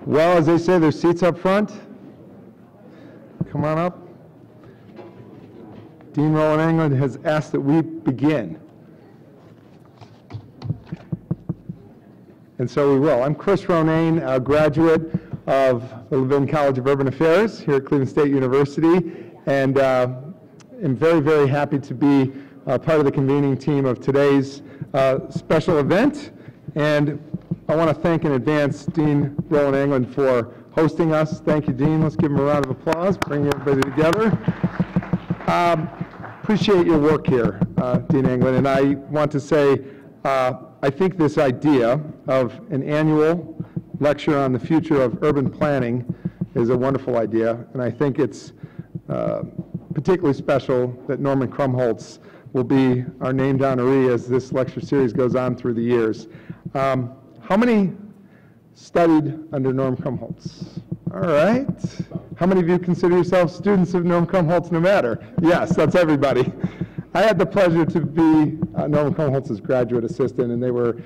Well, as they say, there's seats up front. Come on up. Dean Roland England has asked that we begin. And so we will. I'm Chris Ronayne, a graduate of the Levin College of Urban Affairs here at Cleveland State University, and am very, very happy to be part of the convening team of today's special event. And I want to thank in advance Dean Roland England for hosting us. Thank you, Dean. Let's give him a round of applause, bring everybody together. Appreciate your work here, Dean England, and I want to say I think this idea of an annual lecture on the future of urban planning is a wonderful idea, and I think it's particularly special that Norman Krumholz will be our named honoree as this lecture series goes on through the years. How many studied under Norm Krumholz? All right. How many of you consider yourselves students of Norm Krumholz no matter? Yes, that's everybody. I had the pleasure to be Norman Krumholz's graduate assistant, and they were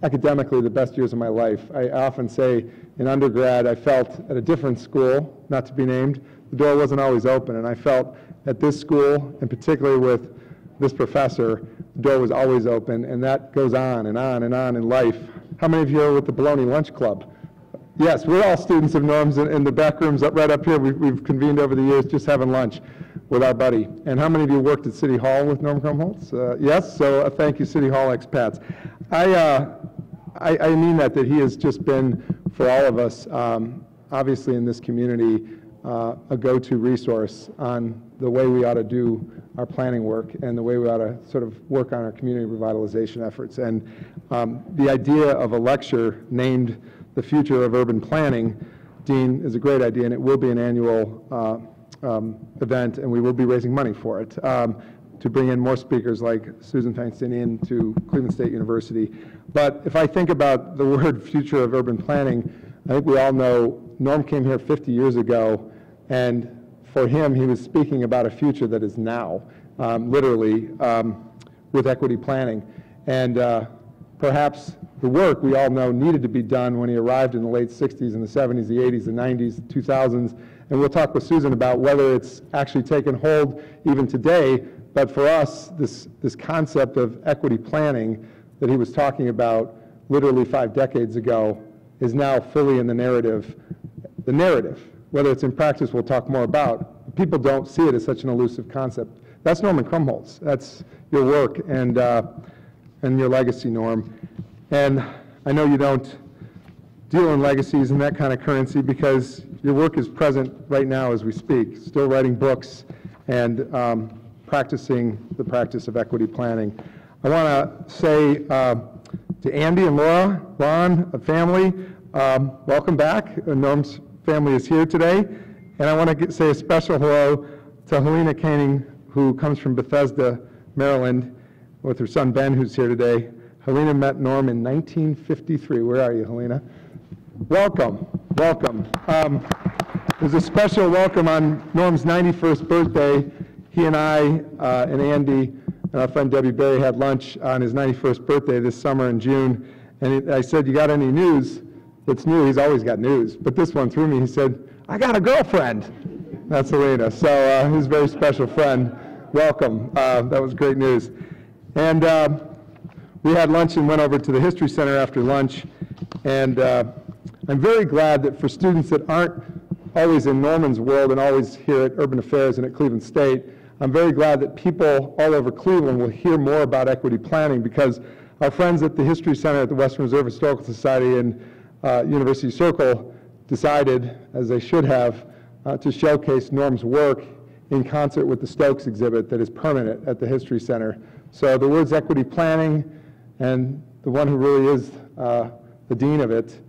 academically the best years of my life. I often say in undergrad I felt at a different school, not to be named, the door wasn't always open, and I felt at this school, and particularly with this professor, the door was always open, and that goes on and on and on in life. How many of you are with the Bologna Lunch Club? Yes, we're all students of Norm's in the back rooms right up here. We've convened over the years just having lunch with our buddy. And how many of you worked at City Hall with Norm Krumholz? Yes, so thank you, City Hall expats. I mean that he has just been, for all of us, obviously in this community, a go-to resource on the way we ought to do our planning work and the way we ought to sort of work on our community revitalization efforts. And the idea of a lecture named The Future of Urban Planning, Dean, is a great idea, and it will be an annual event, and we will be raising money for it to bring in more speakers like Susan Feinstein into Cleveland State University. But if I think about the word future of urban planning, I think we all know Norm came here 50 years ago, and for him, he was speaking about a future that is now, literally, with equity planning. And perhaps the work we all know needed to be done when he arrived in the late 60s and the 70s, the 80s, the 90s, the 2000s. And we'll talk with Susan about whether it's actually taken hold even today. But for us, this concept of equity planning that he was talking about literally 5 decades ago is now fully in the narrative. The narrative, whether it's in practice, we'll talk more about. People don't see it as such an elusive concept. That's Norman Krumholz. That's your work and your legacy, Norm. And I know you don't deal in legacies and that kind of currency because your work is present right now as we speak, still writing books and practicing the practice of equity planning. I want to say to Andy and Laura, Ron, family, welcome back. Norm's family is here today. And I want to say a special hello to Helena Koenig, who comes from Bethesda, Maryland, with her son Ben, who's here today. Helena met Norm in 1953. Where are you, Helena? Welcome, welcome. There's a special welcome on Norm's 91st birthday. He and I and Andy and our friend Debbie Berry had lunch on his 91st birthday this summer in June. And I said, you got any news? It's new. He's always got news. But this one threw me. He said, I got a girlfriend. That's Helena. So he's a very special friend. Welcome. That was great news. And we had lunch and went over to the History Center after lunch. And I'm very glad that for students that aren't always in Norman's world and always here at Urban Affairs and at Cleveland State, I'm very glad that people all over Cleveland will hear more about equity planning because our friends at the History Center at the Western Reserve Historical Society and University Circle decided, as they should have, to showcase Norm's work in concert with the Stokes exhibit that is permanent at the History Center. So the words equity planning and the one who really is the dean of it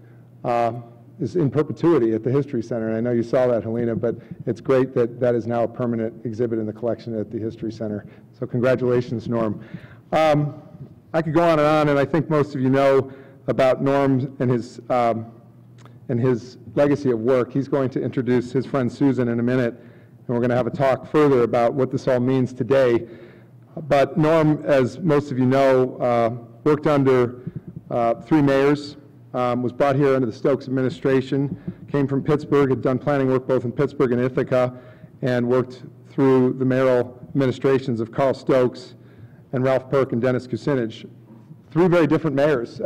is in perpetuity at the History Center. And I know you saw that, Helena, but it's great that that is now a permanent exhibit in the collection at the History Center. So congratulations, Norm. I could go on, and I think most of you know about Norm and his legacy of work. He's going to introduce his friend Susan in a minute, and we're going to have a talk further about what this all means today. But Norm, as most of you know, worked under 3 mayors was brought here under the Stokes administration, came from Pittsburgh, had done planning work both in Pittsburgh and Ithaca, and worked through the mayoral administrations of Carl Stokes and Ralph Perk and Dennis Kucinich. Three very different mayors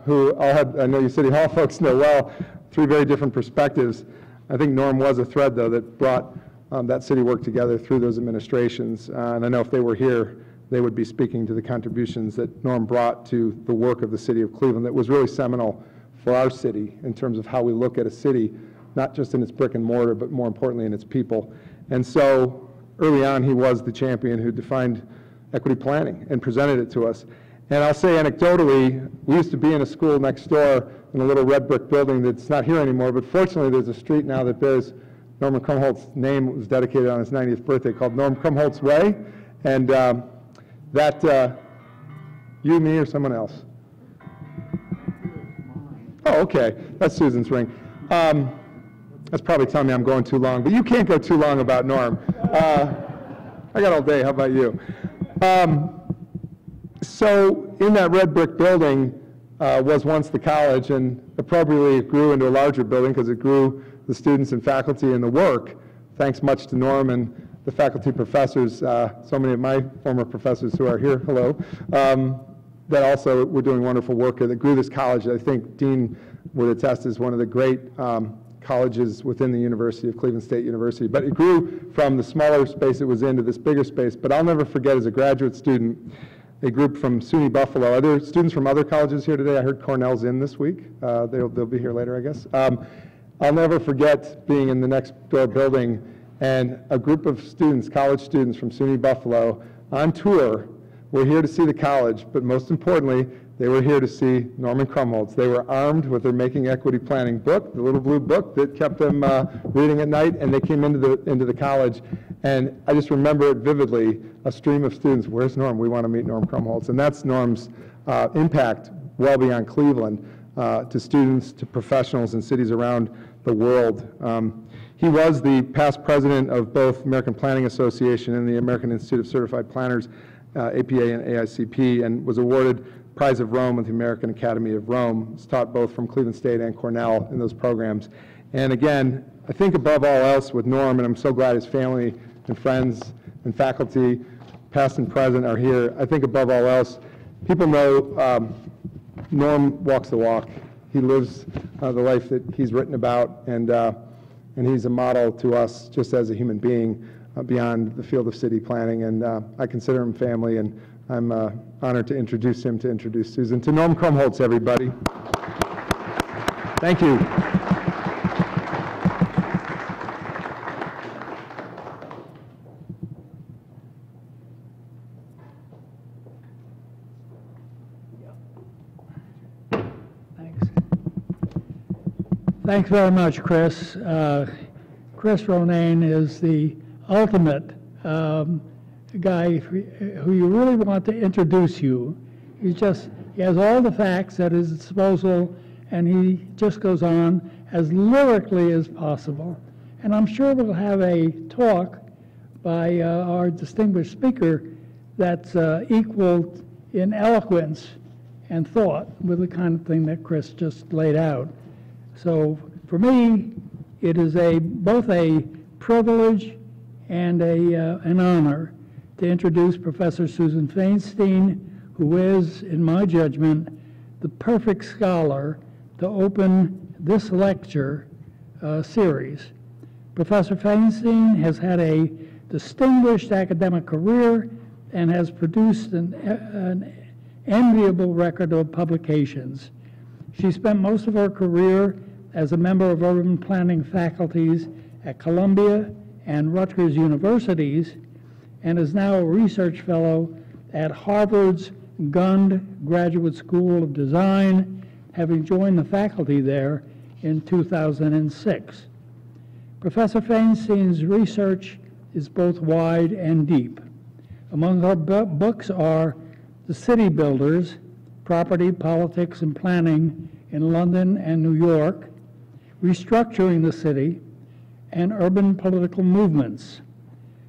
who all had, I know you City Hall folks know well, three very different perspectives. I think Norm was a thread, though, that brought that city work together through those administrations. And I know if they were here, they would be speaking to the contributions that Norm brought to the work of the city of Cleveland that was really seminal for our city in terms of how we look at a city, not just in its brick and mortar, but more importantly in its people. And so early on, he was the champion who defined equity planning and presented it to us. And I'll say anecdotally, we used to be in a school next door in a little red brick building that's not here anymore, but fortunately there's a street now that bears Norman Krumholz's name. It was dedicated on his 90th birthday, called Norm Krumholz Way. And you, me, or someone else? Oh, okay. That's Susan's ring. That's probably telling me I'm going too long, but you can't go too long about Norm. I got all day. How about you? So in that red brick building was once the college, and appropriately it grew into a larger building because it grew the students and faculty and the work, thanks much to Norm and the faculty professors, so many of my former professors who are here, hello, that also were doing wonderful work that grew this college. I think Dean would attest is one of the great colleges within the University of Cleveland State University. But it grew from the smaller space it was in to this bigger space. But I'll never forget, as a graduate student, a group from SUNY Buffalo. Are there students from other colleges here today? I heard Cornell's in this week. They'll be here later, I guess. I'll never forget being in the next door building and a group of students, college students from SUNY Buffalo on tour were here to see the college, but most importantly, they were here to see Norman Krumholz. They were armed with their Making Equity Planning book, the little blue book that kept them reading at night, and they came into the college. And I just remember it vividly, a stream of students, where's Norm? We want to meet Norm Krumholz. And that's Norm's impact well beyond Cleveland to students, to professionals in cities around the world. He was the past president of both American Planning Association and the American Institute of Certified Planners, APA and AICP, and was awarded Prize of Rome with the American Academy of Rome. He's taught both from Cleveland State and Cornell in those programs. And again, I think above all else with Norm, and I'm so glad his family and friends and faculty, past and present, are here, I think above all else, people know Norm walks the walk. He lives the life that he's written about, and he's a model to us just as a human being beyond the field of city planning. And I consider him family, and I'm honored to introduce him, to introduce Susan. To Norm Krumholz, everybody. Thank you. Thanks very much, Chris. Chris Ronayne is the ultimate guy who you really want to introduce you. He has all the facts at his disposal, and he just goes on as lyrically as possible. And I'm sure we'll have a talk by our distinguished speaker that's equal in eloquence and thought with the kind of thing that Chris just laid out. So for me, it is both a privilege and an honor to introduce Professor Susan Feinstein, who is, in my judgment, the perfect scholar to open this lecture series. Professor Feinstein has had a distinguished academic career and has produced an enviable record of publications. She spent most of her career as a member of urban planning faculties at Columbia and Rutgers universities, and is now a research fellow at Harvard's Gund Graduate School of Design, having joined the faculty there in 2006. Professor Feinstein's research is both wide and deep. Among her books are The City Builders, Property, Politics, and Planning in London and New York, Restructuring the City, and Urban Political Movements.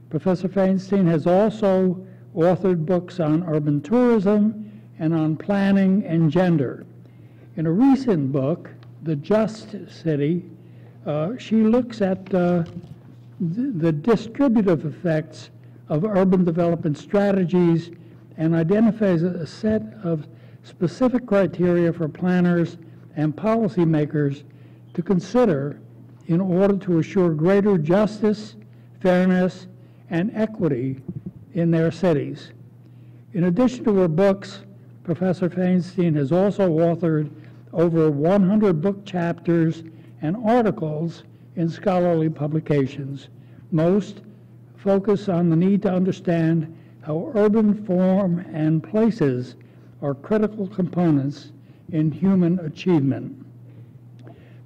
Professor Feinstein has also authored books on urban tourism and on planning and gender. In a recent book, The Just City, she looks at the distributive effects of urban development strategies and identifies a set of specific criteria for planners and policymakers to consider in order to assure greater justice, fairness, and equity in their cities. In addition to her books, Professor Feinstein has also authored over 100 book chapters and articles in scholarly publications. Most focus on the need to understand how urban form and places are critical components in human achievement.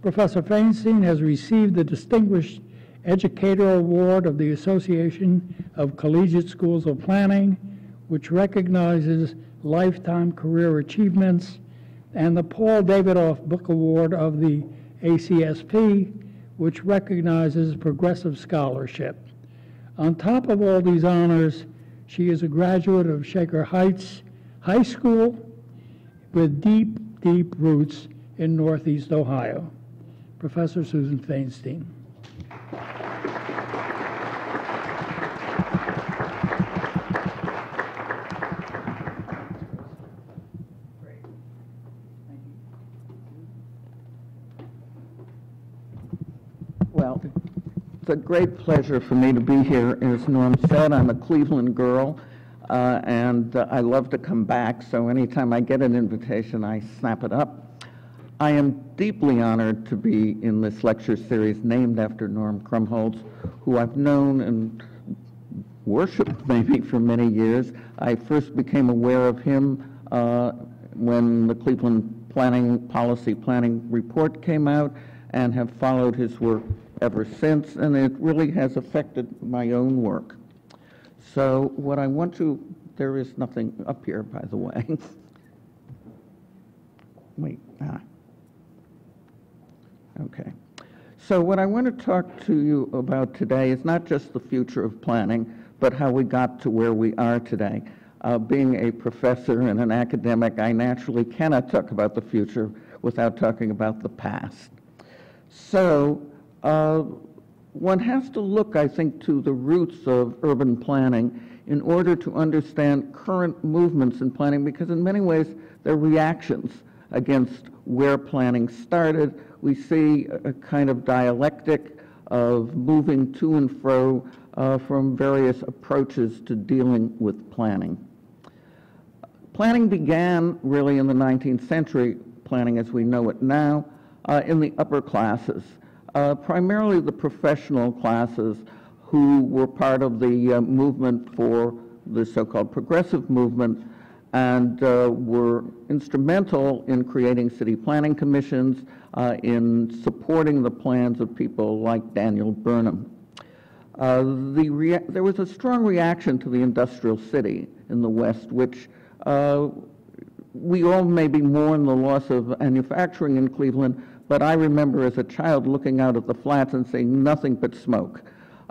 Professor Feinstein has received the Distinguished Educator Award of the Association of Collegiate Schools of Planning, which recognizes lifetime career achievements, and the Paul Davidoff Book Award of the ACSP, which recognizes progressive scholarship. On top of all these honors, she is a graduate of Shaker Heights High School with deep, deep roots in Northeast Ohio. Professor Susan Feinstein. Well, it's a great pleasure for me to be here. As Norm said, I'm a Cleveland girl, and I love to come back, so anytime I get an invitation, I snap it up. I am deeply honored to be in this lecture series named after Norm Krumholz, who I've known and worshipped maybe for many years. I first became aware of him when the Cleveland Policy Planning Report came out, and have followed his work ever since, and it really has affected my own work. So what I want to, there is nothing up here, by the way. Wait, okay. So what I want to talk to you about today is not just the future of planning, but how we got to where we are today. Being a professor and an academic, I naturally cannot talk about the future without talking about the past. So one has to look, I think, to the roots of urban planning in order to understand current movements in planning, because in many ways they're reactions against where planning started. We see a kind of dialectic of moving to and fro from various approaches to dealing with planning. Planning began really in the 19th century, planning as we know it now, in the upper classes, primarily the professional classes who were part of the movement for the so-called progressive movement and were instrumental in creating city planning commissions, in supporting the plans of people like Daniel Burnham. There was a strong reaction to the industrial city in the West, which we all maybe mourn the loss of manufacturing in Cleveland, but I remember as a child looking out at the flats and seeing nothing but smoke,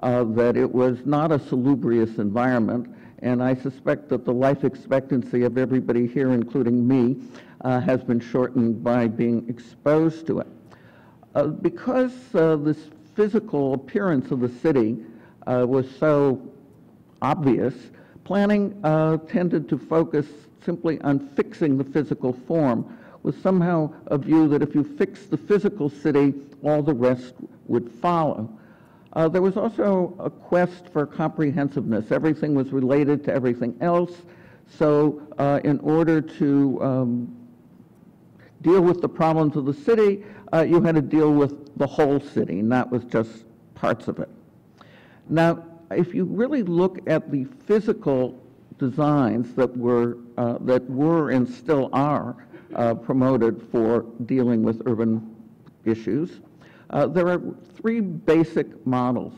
that it was not a salubrious environment, and I suspect that the life expectancy of everybody here, including me, has been shortened by being exposed to it. Because this physical appearance of the city was so obvious, planning tended to focus simply on fixing the physical form, with somehow a view that if you fix the physical city, all the rest would follow. There was also a quest for comprehensiveness. Everything was related to everything else, so in order to deal with the problems of the city, you had to deal with the whole city, not with just parts of it. Now, if you really look at the physical designs that were and still are promoted for dealing with urban issues, there are three basic models,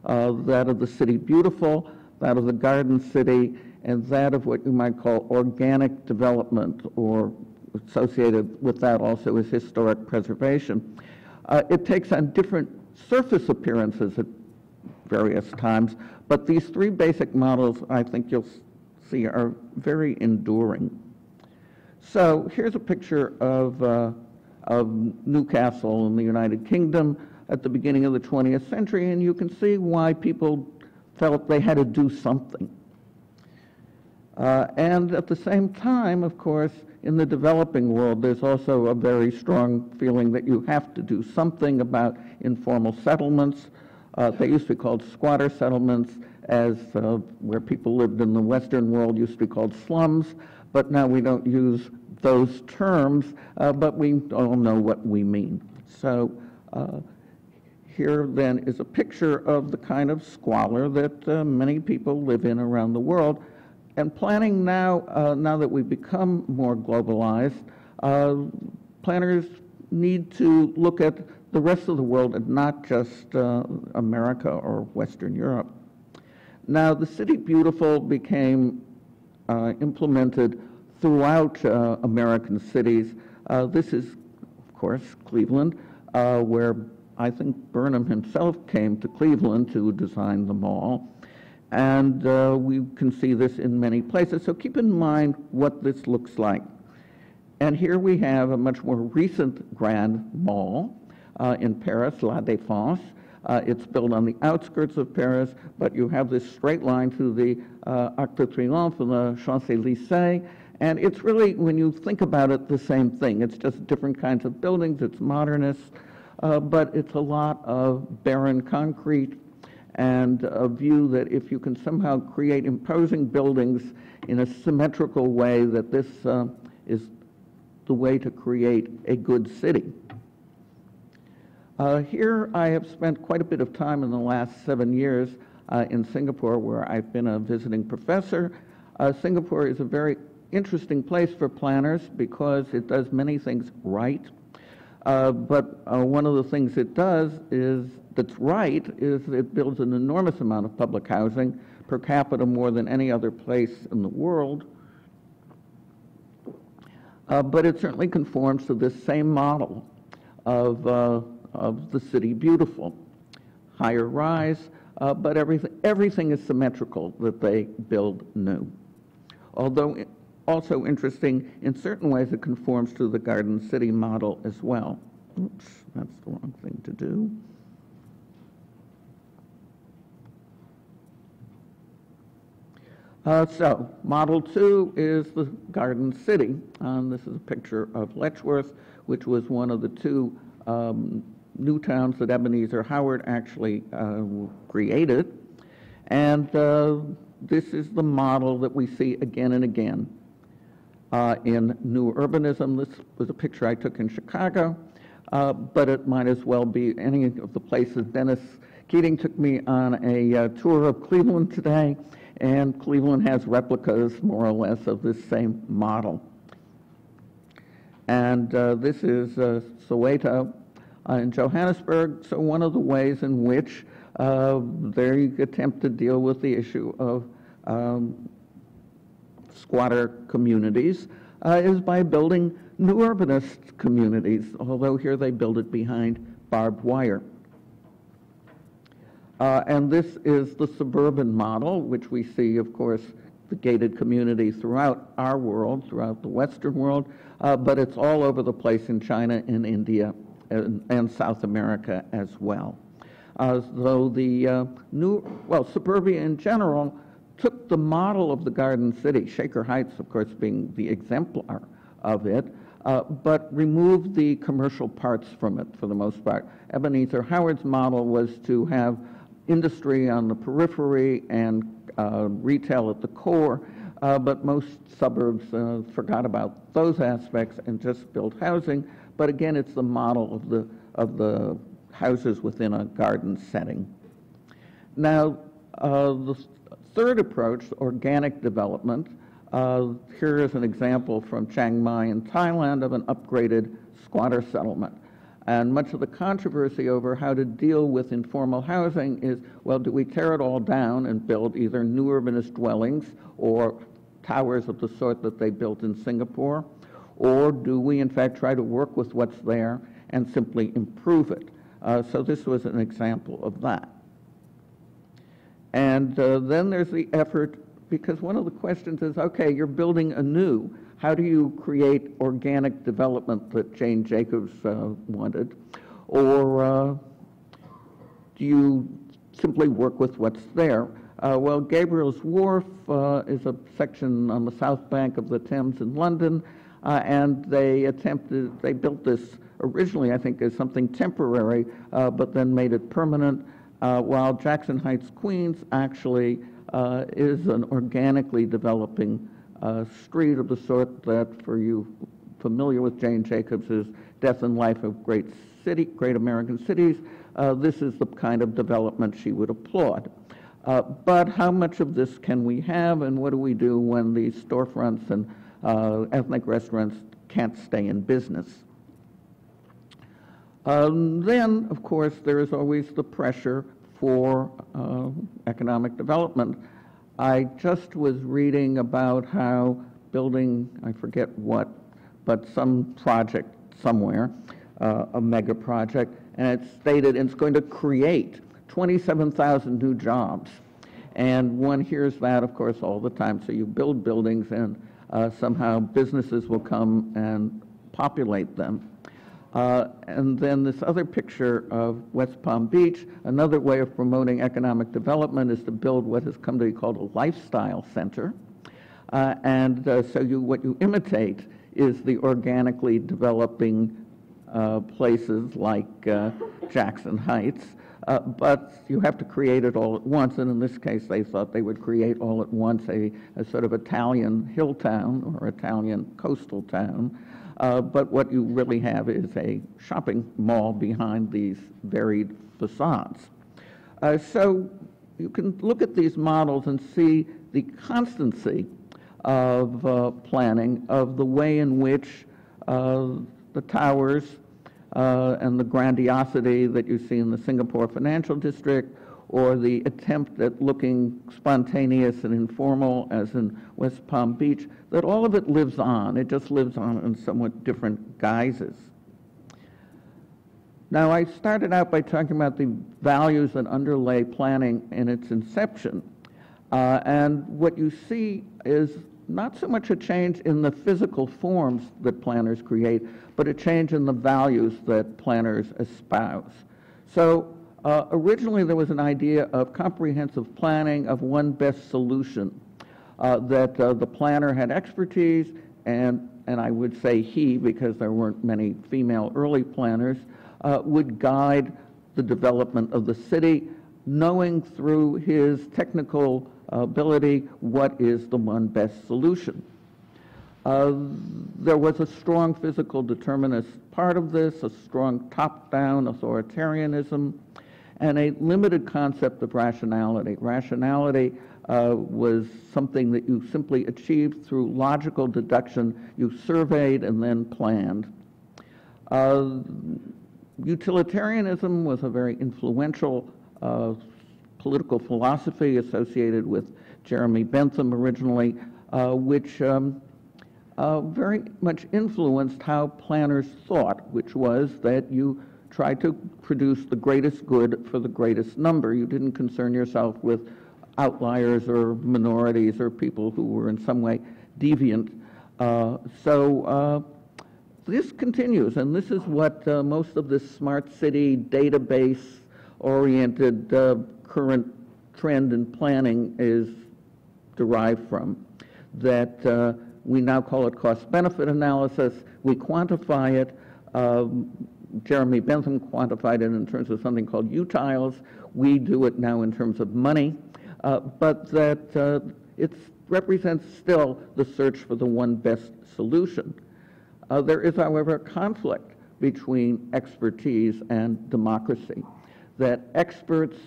that of the city beautiful, that of the garden city, and that of what you might call organic development, or associated with that also is historic preservation. It takes on different surface appearances at various times, but these three basic models, I think you'll are very enduring. So here's a picture of of Newcastle in the United Kingdom at the beginning of the 20th century, and you can see why people felt they had to do something. And at the same time, of course, in the developing world, there's also a very strong feeling that you have to do something about informal settlements. They used to be called squatter settlements, as where people lived in the Western world used to be called slums, but now we don't use those terms, but we all know what we mean. So here then is a picture of the kind of squalor that many people live in around the world. And planning now, now that we've become more globalized, planners need to look at the rest of the world and not just America or Western Europe. Now, the City Beautiful became implemented throughout American cities. This is, of course, Cleveland, where I think Burnham himself came to Cleveland to design the mall. And we can see this in many places. So keep in mind what this looks like. And here we have a much more recent grand mall in Paris, La Défense. It's built on the outskirts of Paris, but you have this straight line through the Arc de Triomphe and the Champs-Élysées. And it's really, when you think about it, the same thing. It's just different kinds of buildings. It's modernist, but it's a lot of barren concrete and a view that if you can somehow create imposing buildings in a symmetrical way, that this is the way to create a good city. Here I have spent quite a bit of time in the last 7 years in Singapore, where I've been a visiting professor. Singapore is a very interesting place for planners because it does many things right. But one of the things it does that's right is it builds an enormous amount of public housing, per capita more than any other place in the world. But it certainly conforms to this same model of the City Beautiful. Higher rise, but everything is symmetrical that they build new. Although also interesting, in certain ways it conforms to the Garden City model as well. Oops, that's the wrong thing to do. So, Model 2 is the Garden City. This is a picture of Letchworth, which was one of the two new towns that Ebenezer Howard actually created. And this is the model that we see again and again in new urbanism. This was a picture I took in Chicago, but it might as well be any of the places. Dennis Keating took me on a tour of Cleveland today, and Cleveland has replicas, more or less, of this same model. And this is Soweto in Johannesburg. So one of the ways in which they attempt to deal with the issue of squatter communities is by building new urbanist communities, although here they build it behind barbed wire. And this is the suburban model, which we see, of course, the gated communities throughout our world, throughout the Western world, but it's all over the place in China and India and South America as well. Though the suburbia in general took the model of the Garden City, Shaker Heights, of course, being the exemplar of it, but removed the commercial parts from it for the most part. Ebenezer Howard's model was to have industry on the periphery and retail at the core, but most suburbs forgot about those aspects and just built housing. But again, it's the model of the houses within a garden setting. Now, the third approach, organic development, here is an example from Chiang Mai in Thailand of an upgraded squatter settlement. And much of the controversy over how to deal with informal housing is, well, do we tear it all down and build either new urbanist dwellings or towers of the sort that they built in Singapore? Or do we, in fact, try to work with what's there and simply improve it? So this was an example of that. And then there's the effort because one of the questions is, okay, you're building anew. How do you create organic development that Jane Jacobs wanted? Or do you simply work with what's there? Well, Gabriel's Wharf is a section on the south bank of the Thames in London, and they built this originally, I think, as something temporary, but then made it permanent, while Jackson Heights, Queens actually is an organically developing street of the sort that, for you familiar with Jane Jacobs' Death and Life of Great American Cities, this is the kind of development she would applaud. But how much of this can we have, and what do we do when these storefronts and ethnic restaurants can't stay in business? Then, of course, there is always the pressure for economic development. I just was reading about how building, I forget what, but some project somewhere, a mega project, and it stated it's going to create 27,000 new jobs. And one hears that, of course, all the time. So you build buildings and somehow businesses will come and populate them. And then this other picture of West Palm Beach, another way of promoting economic development is to build what has come to be called a lifestyle center. So what you imitate is the organically developing places like Jackson Heights, but you have to create it all at once, and in this case they thought they would create all at once a sort of Italian hill town or Italian coastal town. But what you really have is a shopping mall behind these varied facades. So you can look at these models and see the constancy of planning, of the way in which the towers and the grandiosity that you see in the Singapore Financial District, or the attempt at looking spontaneous and informal as in West Palm Beach, that all of it lives on. It just lives on in somewhat different guises. Now, I started out by talking about the values that underlay planning in its inception. And what you see is not so much a change in the physical forms that planners create, but a change in the values that planners espouse. So originally there was an idea of comprehensive planning, of one best solution, that the planner had expertise, and I would say he, because there weren't many female early planners, would guide the development of the city, knowing through his technical ability what is the one best solution. There was a strong physical determinist part of this, a strong top-down authoritarianism, and a limited concept of rationality. Rationality was something that you simply achieved through logical deduction. You surveyed and then planned. Utilitarianism was a very influential political philosophy associated with Jeremy Bentham originally, which very much influenced how planners thought, which was that you tried to produce the greatest good for the greatest number. You didn't concern yourself with outliers or minorities or people who were in some way deviant. This continues, and this is what most of this smart city database-oriented current trend in planning is derived from, that we now call it cost-benefit analysis. We quantify it. Jeremy Bentham quantified it in terms of something called utiles. We do it now in terms of money, but that it represents still the search for the one best solution. There is, however, a conflict between expertise and democracy, that experts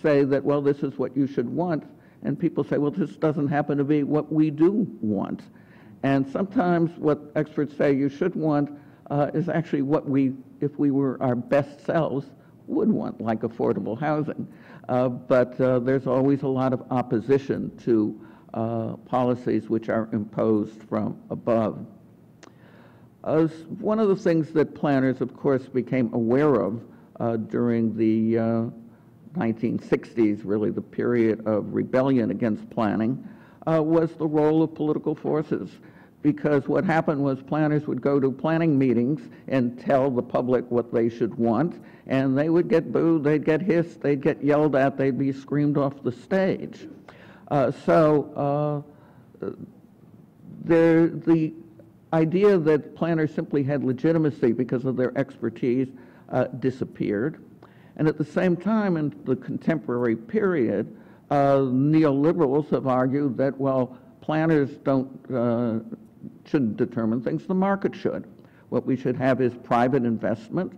say that, well, this is what you should want, and people say, well, this doesn't happen to be what we do want. And sometimes what experts say you should want is actually what we, if we were our best selves, would want, like affordable housing. But there's always a lot of opposition to policies which are imposed from above. One of the things that planners, of course, became aware of during the 1960s, really the period of rebellion against planning, was the role of political forces. Because what happened was planners would go to planning meetings and tell the public what they should want, and they would get booed, they'd get hissed, they'd get yelled at, they'd be screamed off the stage. The idea that planners simply had legitimacy because of their expertise disappeared. And at the same time, in the contemporary period, neoliberals have argued that, well, planners shouldn't determine things, the market should. What we should have is private investment,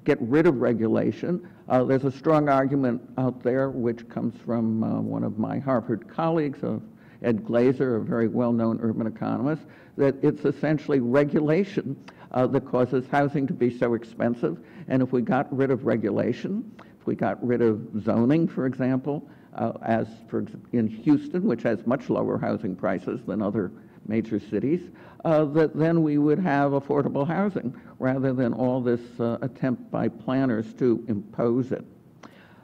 get rid of regulation. There's a strong argument out there, which comes from one of my Harvard colleagues, Ed Glazer, a very well-known urban economist, that it's essentially regulation that causes housing to be so expensive. And if we got rid of regulation, if we got rid of zoning, for example, in Houston, which has much lower housing prices than other major cities, that then we would have affordable housing rather than all this attempt by planners to impose it.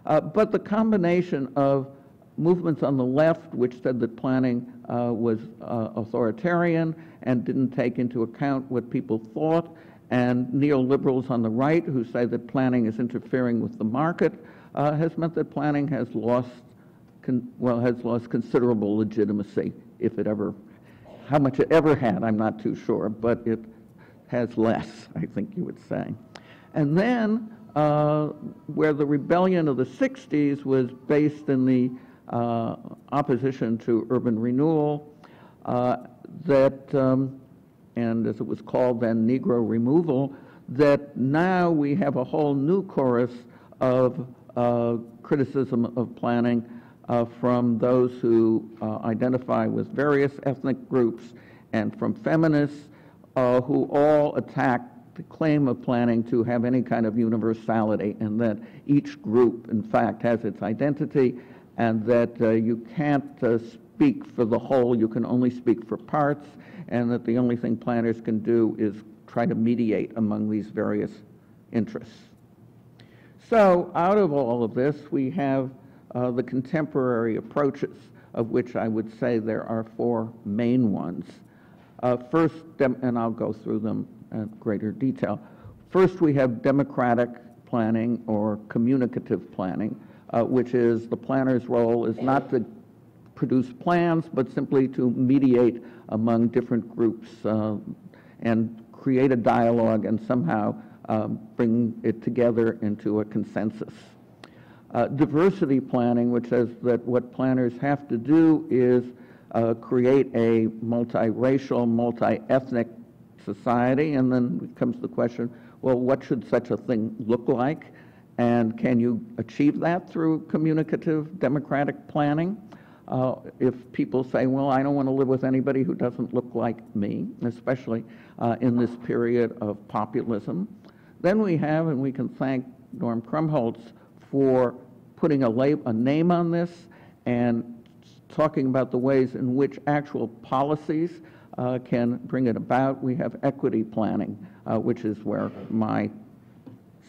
But the combination of movements on the left, which said that planning was authoritarian and didn't take into account what people thought, and neoliberals on the right who say that planning is interfering with the market, has meant that planning has lost considerable legitimacy, if it ever, how much it ever had, I'm not too sure, but it has less, I think you would say. And then, where the rebellion of the 60s was based in the opposition to urban renewal, and as it was called then, Negro removal, that now we have a whole new chorus of criticism of planning from those who identify with various ethnic groups and from feminists who all attack the claim of planning to have any kind of universality, and that each group, in fact, has its identity, and that you can't speak for the whole, you can only speak for parts, and that the only thing planners can do is try to mediate among these various interests. So out of all of this, we have the contemporary approaches, of which I would say there are four main ones. First, and I'll go through them in greater detail. First, we have democratic planning or communicative planning, which is the planner's role is not to produce plans, but simply to mediate among different groups and create a dialogue and somehow bring it together into a consensus. Diversity planning, which says that what planners have to do is create a multiracial, multi-ethnic society, and then comes the question, well, what should such a thing look like? And can you achieve that through communicative democratic planning? If people say, well, I don't want to live with anybody who doesn't look like me, especially in this period of populism, then we have, and we can thank Norm Krumholz for putting a name on this and talking about the ways in which actual policies can bring it about. We have equity planning, which is where my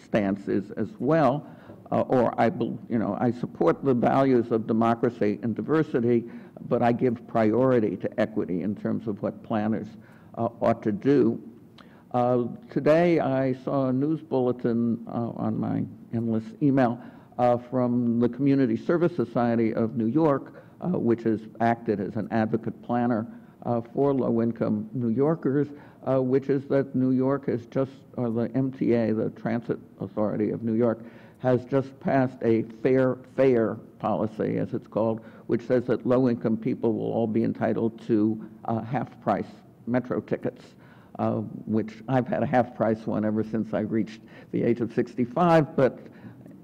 stance is as well. I support the values of democracy and diversity, but I give priority to equity in terms of what planners ought to do. Today I saw a news bulletin on my endless email from the Community Service Society of New York, which has acted as an advocate planner for low-income New Yorkers, which is that New York has just, or the MTA, the Transit Authority of New York, has just passed a fair fare policy, as it's called, which says that low-income people will all be entitled to half-price metro tickets, which I've had a half-price one ever since I reached the age of 65, but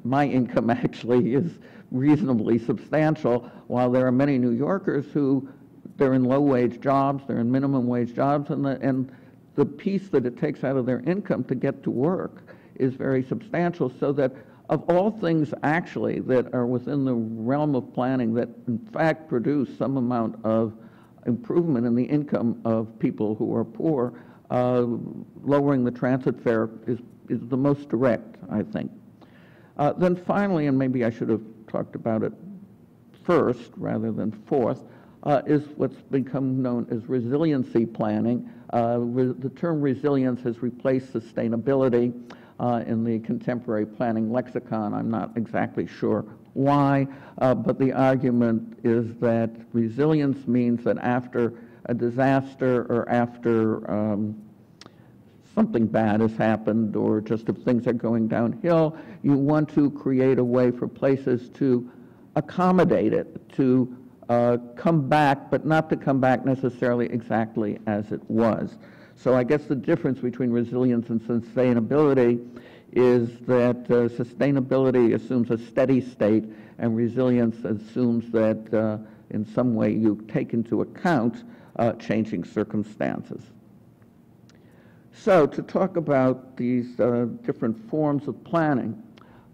my income actually is reasonably substantial, while there are many New Yorkers who, they're in low-wage jobs, they're in minimum-wage jobs, and the piece that it takes out of their income to get to work is very substantial, so that of all things actually that are within the realm of planning that in fact produce some amount of improvement in the income of people who are poor, lowering the transit fare is the most direct, I think. Then finally, and maybe I should have talked about it first rather than fourth, is what's become known as resiliency planning. The term resilience has replaced sustainability in the contemporary planning lexicon. I'm not exactly sure why, but the argument is that resilience means that after a disaster or after something bad has happened, or just if things are going downhill, you want to create a way for places to accommodate it, to come back, but not to come back necessarily exactly as it was. So I guess the difference between resilience and sustainability is that sustainability assumes a steady state, and resilience assumes that in some way you take into account changing circumstances. So to talk about these different forms of planning,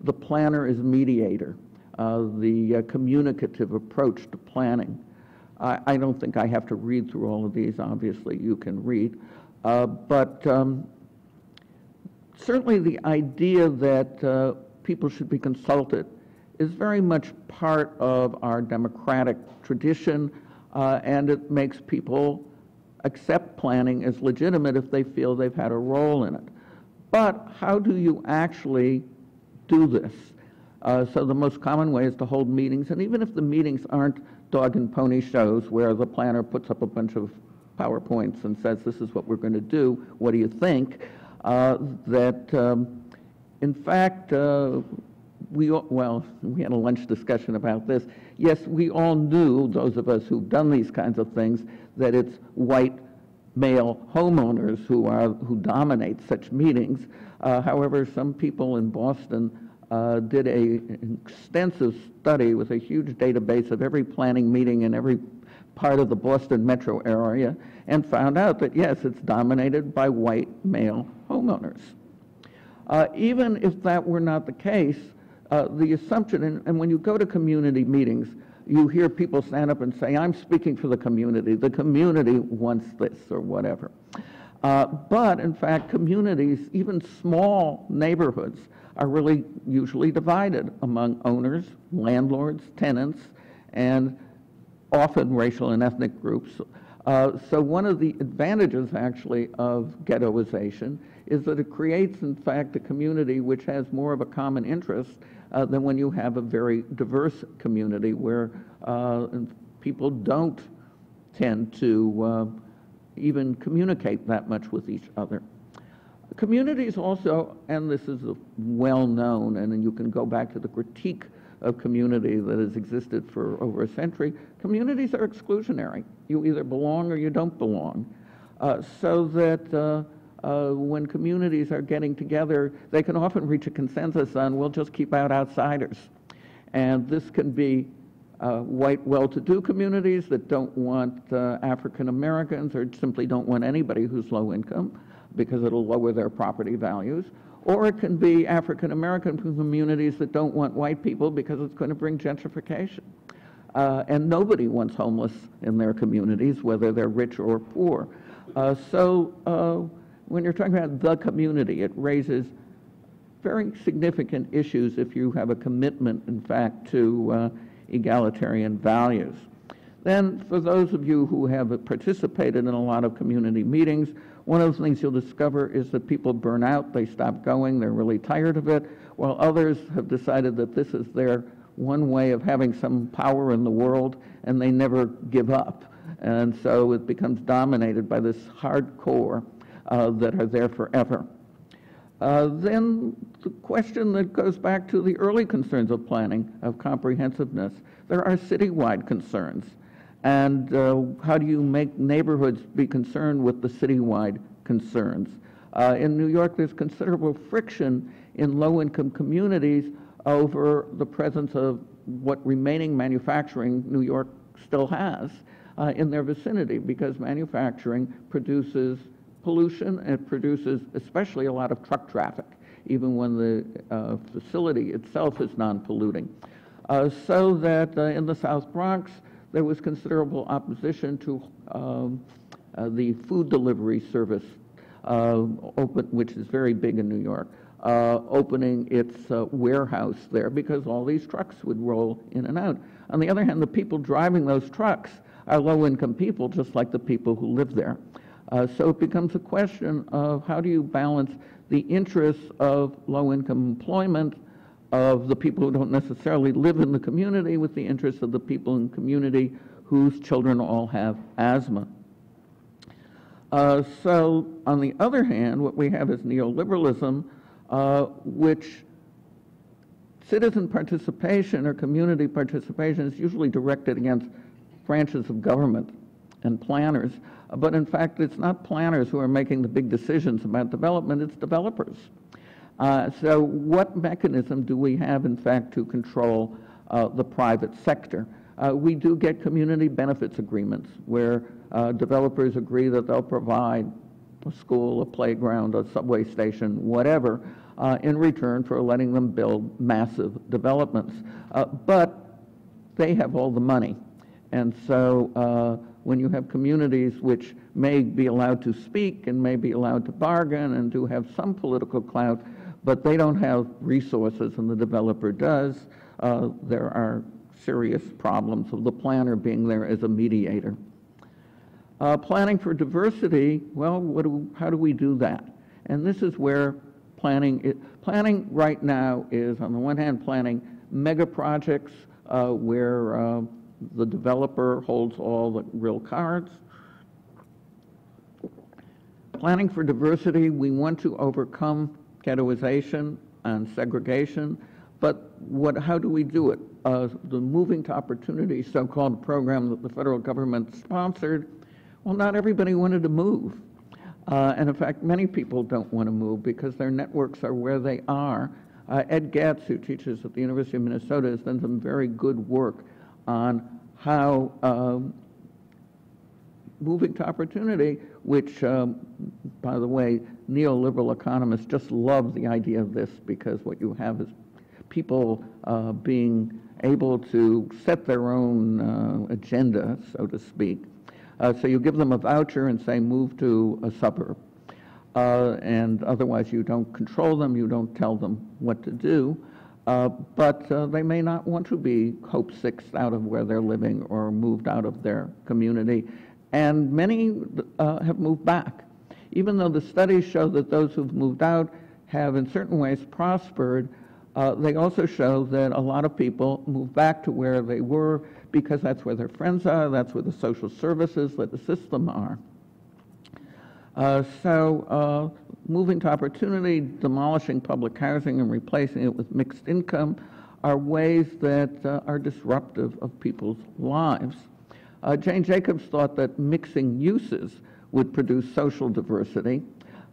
the planner is mediator, the communicative approach to planning. I don't think I have to read through all of these. Obviously, you can read. But certainly the idea that people should be consulted is very much part of our democratic tradition, and it makes people accept planning as legitimate if they feel they've had a role in it. But how do you actually do this? So the most common way is to hold meetings, and even if the meetings aren't dog and pony shows where the planner puts up a bunch of PowerPoints and says, this is what we're going to do, what do you think? In fact, we had a lunch discussion about this. Yes, we all knew, those of us who've done these kinds of things, that it's white male homeowners who dominate such meetings. However, some people in Boston did an extensive study with a huge database of every planning meeting in every part of the Boston metro area and found out that, yes, it's dominated by white male homeowners. Even if that were not the case, the assumption, and when you go to community meetings, you hear people stand up and say, I'm speaking for the community wants this or whatever. But in fact, communities, even small neighborhoods, are really usually divided among owners, landlords, tenants, and often racial and ethnic groups. So one of the advantages, actually, of ghettoization is that it creates, in fact, a community which has more of a common interest than when you have a very diverse community where people don't tend to even communicate that much with each other. Communities also, and this is well known, and you can go back to the critique of community that has existed for over a century, communities are exclusionary. You either belong or you don't belong. So that when communities are getting together, they can often reach a consensus on, we'll just keep out outsiders. And this can be white, well-to-do communities that don't want African Americans or simply don't want anybody who's low income because it'll lower their property values. Or it can be African American communities that don't want white people because it's going to bring gentrification. And nobody wants homeless in their communities, whether they're rich or poor. So when you're talking about the community, it raises very significant issues if you have a commitment, in fact, to egalitarian values. Then, for those of you who have participated in a lot of community meetings, one of the things you'll discover is that people burn out, they stop going, they're really tired of it, while others have decided that this is their one way of having some power in the world, and they never give up. And so it becomes dominated by this hardcore that are there forever. Then the question that goes back to the early concerns of planning, of comprehensiveness. There are citywide concerns. And how do you make neighborhoods be concerned with the citywide concerns? In New York, there's considerable friction in low-income communities over the presence of what remaining manufacturing New York still has in their vicinity, because manufacturing produces pollution, and it produces especially a lot of truck traffic, even when the facility itself is non-polluting. So that in the South Bronx, there was considerable opposition to the food delivery service which is very big in New York, opening its warehouse there because all these trucks would roll in and out. On the other hand, the people driving those trucks are low-income people, just like the people who live there. So it becomes a question of how do you balance the interests of low-income employment of the people who don't necessarily live in the community with the interests of the people in the community whose children all have asthma. So on the other hand, what we have is neoliberalism, which citizen participation or community participation is usually directed against branches of government and planners, but in fact it's not planners who are making the big decisions about development, it's developers. So what mechanism do we have in fact to control the private sector? We do get community benefits agreements where developers agree that they'll provide a school, a playground, a subway station, whatever, in return for letting them build massive developments. But they have all the money. And so when you have communities which may be allowed to speak and may be allowed to bargain and to have some political clout, but they don't have resources and the developer does, there are serious problems of the planner being there as a mediator. Planning for diversity, well, how do we do that? And this is where planning right now is, on the one hand, planning mega projects where the developer holds all the real cards. Planning for diversity, we want to overcome ghettoization and segregation, but how do we do it? The Moving to Opportunity, so-called program that the federal government sponsored, well, not everybody wanted to move. And in fact, many people don't want to move because their networks are where they are. Ed Gatz, who teaches at the University of Minnesota, has done some very good work on how Moving to Opportunity, which, by the way, neoliberal economists just love the idea of this because what you have is people being able to set their own agenda, so to speak. So you give them a voucher and say, move to a suburb. And otherwise you don't control them, you don't tell them what to do. But they may not want to be hope-sixed out of where they're living or moved out of their community. And many have moved back. Even though the studies show that those who've moved out have in certain ways prospered, they also show that a lot of people move back to where they were because that's where their friends are, that's where the social services that the system are. So Moving to Opportunity, demolishing public housing and replacing it with mixed income are ways that are disruptive of people's lives. Jane Jacobs thought that mixing uses would produce social diversity.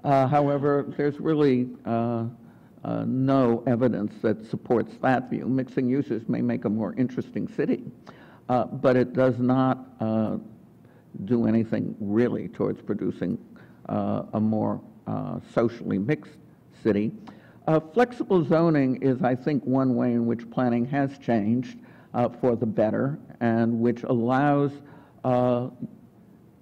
However, there's really no evidence that supports that view. Mixing uses may make a more interesting city, but it does not do anything really towards producing a more socially mixed city. Flexible zoning is, I think, one way in which planning has changed for the better and which allows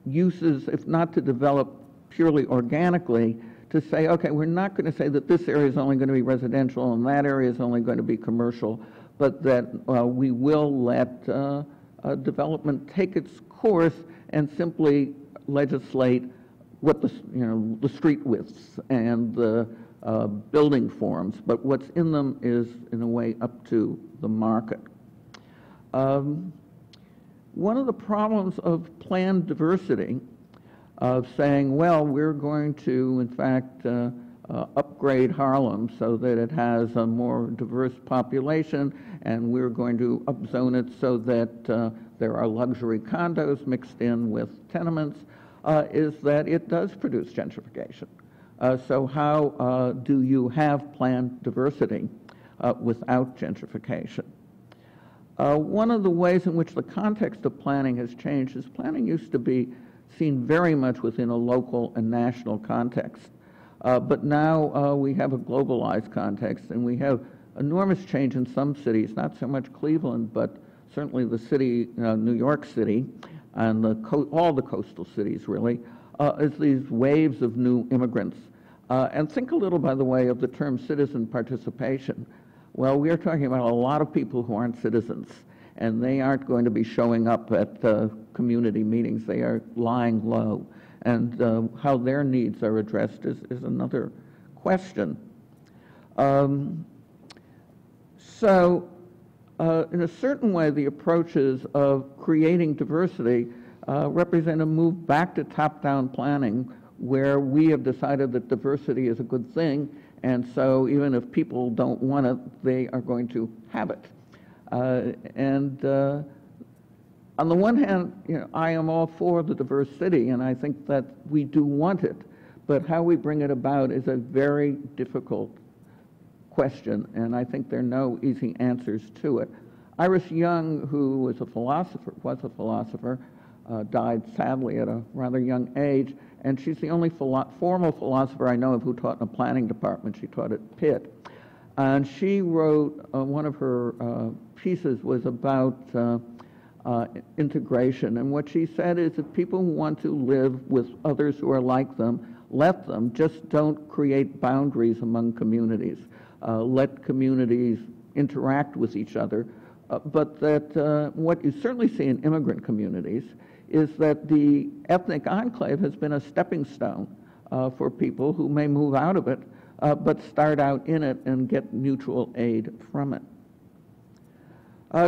uses, if not to develop purely organically, to say, okay, we're not going to say that this area is only going to be residential and that area is only going to be commercial, but that we will let development take its course and simply legislate what the street widths and the building forms, but what's in them is in a way up to the market. One of the problems of planned diversity, of saying, well, we're going to, in fact, upgrade Harlem so that it has a more diverse population, and we're going to upzone it so that there are luxury condos mixed in with tenements, is that it does produce gentrification. So how do you have planned diversity without gentrification? One of the ways in which the context of planning has changed is planning used to be seen very much within a local and national context. But now we have a globalized context, and we have enormous change in some cities, not so much Cleveland, but certainly the city, New York City, and all the coastal cities really, is these waves of new immigrants. And think a little, by the way, of the term citizen participation. Well, we are talking about a lot of people who aren't citizens, and they aren't going to be showing up at community meetings. They are lying low, and how their needs are addressed is another question. So, in a certain way, the approaches of creating diversity represent a move back to top-down planning, where we have decided that diversity is a good thing, and so even if people don't want it, they are going to have it. On the one hand, I am all for the diverse city, and I think that we do want it, but how we bring it about is a very difficult question, and I think there are no easy answers to it. Iris Young, who was a philosopher, died sadly at a rather young age, and she's the only formal philosopher I know of who taught in a planning department. She taught at Pitt. And she wrote, one of her pieces was about integration. And what she said is if people want to live with others who are like them, let them, just don't create boundaries among communities. Let communities interact with each other. But that what you certainly see in immigrant communities is that the ethnic enclave has been a stepping stone for people who may move out of it, but start out in it and get mutual aid from it.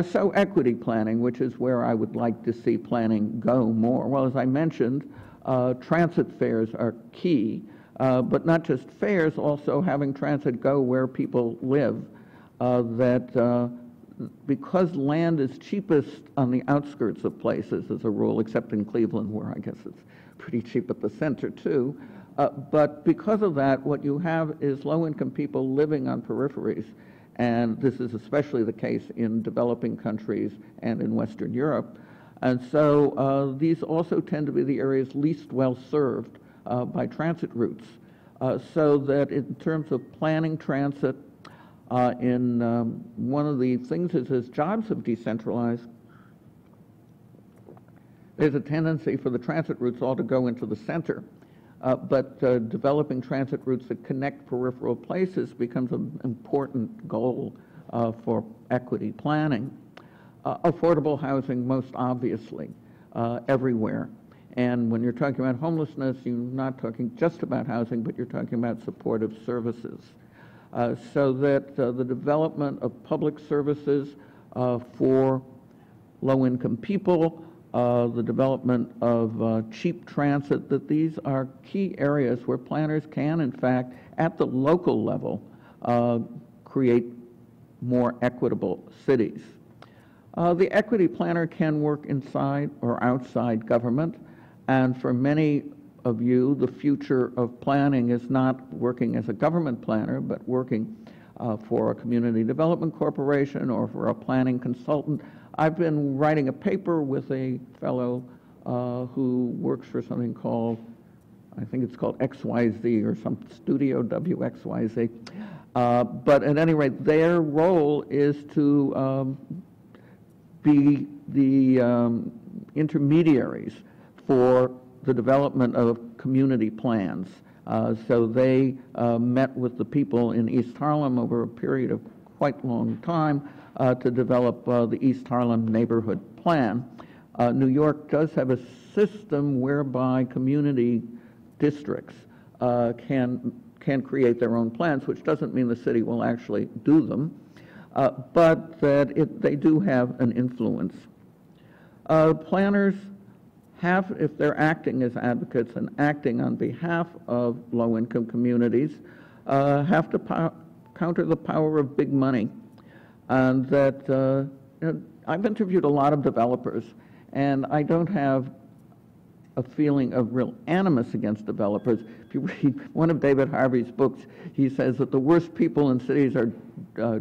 So equity planning, which is where I would like to see planning go more. Well, as I mentioned, transit fares are key, but not just fares, also having transit go where people live. Because land is cheapest on the outskirts of places as a rule, except in Cleveland, where I guess it's pretty cheap at the center too. But because of that, what you have is low-income people living on peripheries. And this is especially the case in developing countries and in Western Europe. And so these also tend to be the areas least well served by transit routes. So that in terms of planning transit, one of the things is as jobs have decentralized, there's a tendency for the transit routes all to go into the center. But developing transit routes that connect peripheral places becomes an important goal for equity planning. Affordable housing, most obviously, everywhere. And when you're talking about homelessness, you're not talking just about housing, but you're talking about supportive services. So that the development of public services for low-income people, the development of cheap transit, that these are key areas where planners can, in fact, at the local level, create more equitable cities. The equity planner can work inside or outside government, and for many of you, the future of planning is not working as a government planner, but working for a community development corporation or for a planning consultant. I've been writing a paper with a fellow who works for something called, I think it's called XYZ or some Studio WXYZ. But at any rate, their role is to be the intermediaries for the development of community plans. So they met with the people in East Harlem over a period of quite long time to develop the East Harlem Neighborhood Plan. New York does have a system whereby community districts can create their own plans, which doesn't mean the city will actually do them, but that they do have an influence. Planners have, if they're acting as advocates and acting on behalf of low-income communities, have to counter the power of big money. And that I've interviewed a lot of developers, and I don't have a feeling of real animus against developers. If you read one of David Harvey's books, he says that the worst people in cities are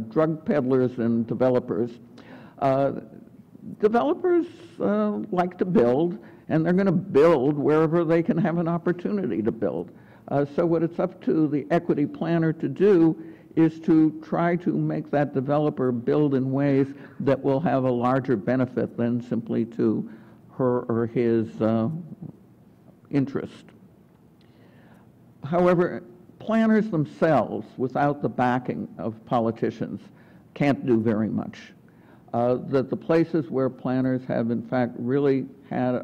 drug peddlers and developers. Developers like to build, and they're going to build wherever they can have an opportunity to build. So what it's up to the equity planner to do is to try to make that developer build in ways that will have a larger benefit than simply to her or his interest. However, planners themselves, without the backing of politicians, can't do very much. That the places where planners have in fact really had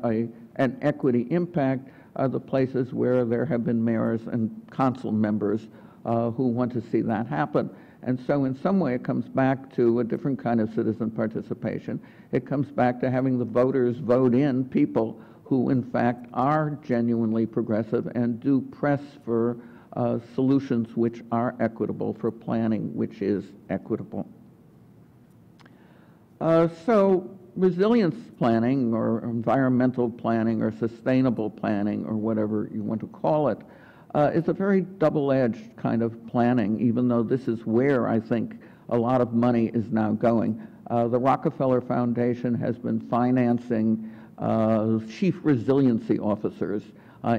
an equity impact are the places where there have been mayors and council members who want to see that happen. And so in some way it comes back to a different kind of citizen participation. It comes back to having the voters vote in people who in fact are genuinely progressive and do press for solutions which are equitable, for planning which is equitable. So resilience planning or environmental planning or sustainable planning or whatever you want to call it is a very double-edged kind of planning, even though this is where I think a lot of money is now going. The Rockefeller Foundation has been financing chief resiliency officers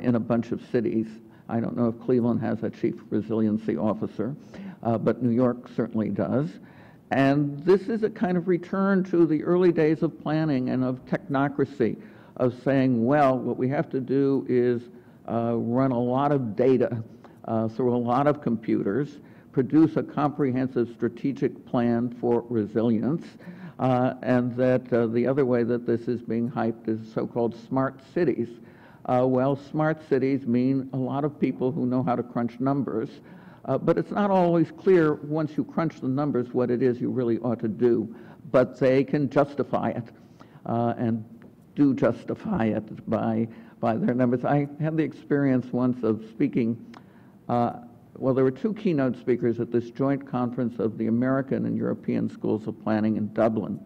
in a bunch of cities. I don't know if Cleveland has a chief resiliency officer, but New York certainly does. And this is a kind of return to the early days of planning and of technocracy, of saying, well, what we have to do is run a lot of data through a lot of computers, produce a comprehensive strategic plan for resilience, and that the other way that this is being hyped is so-called smart cities. Well, smart cities mean a lot of people who know how to crunch numbers, but it's not always clear once you crunch the numbers what it is you really ought to do, but they can justify it and do justify it by their numbers. I had the experience once of speaking, well, there were two keynote speakers at this joint conference of the American and European Schools of Planning in Dublin.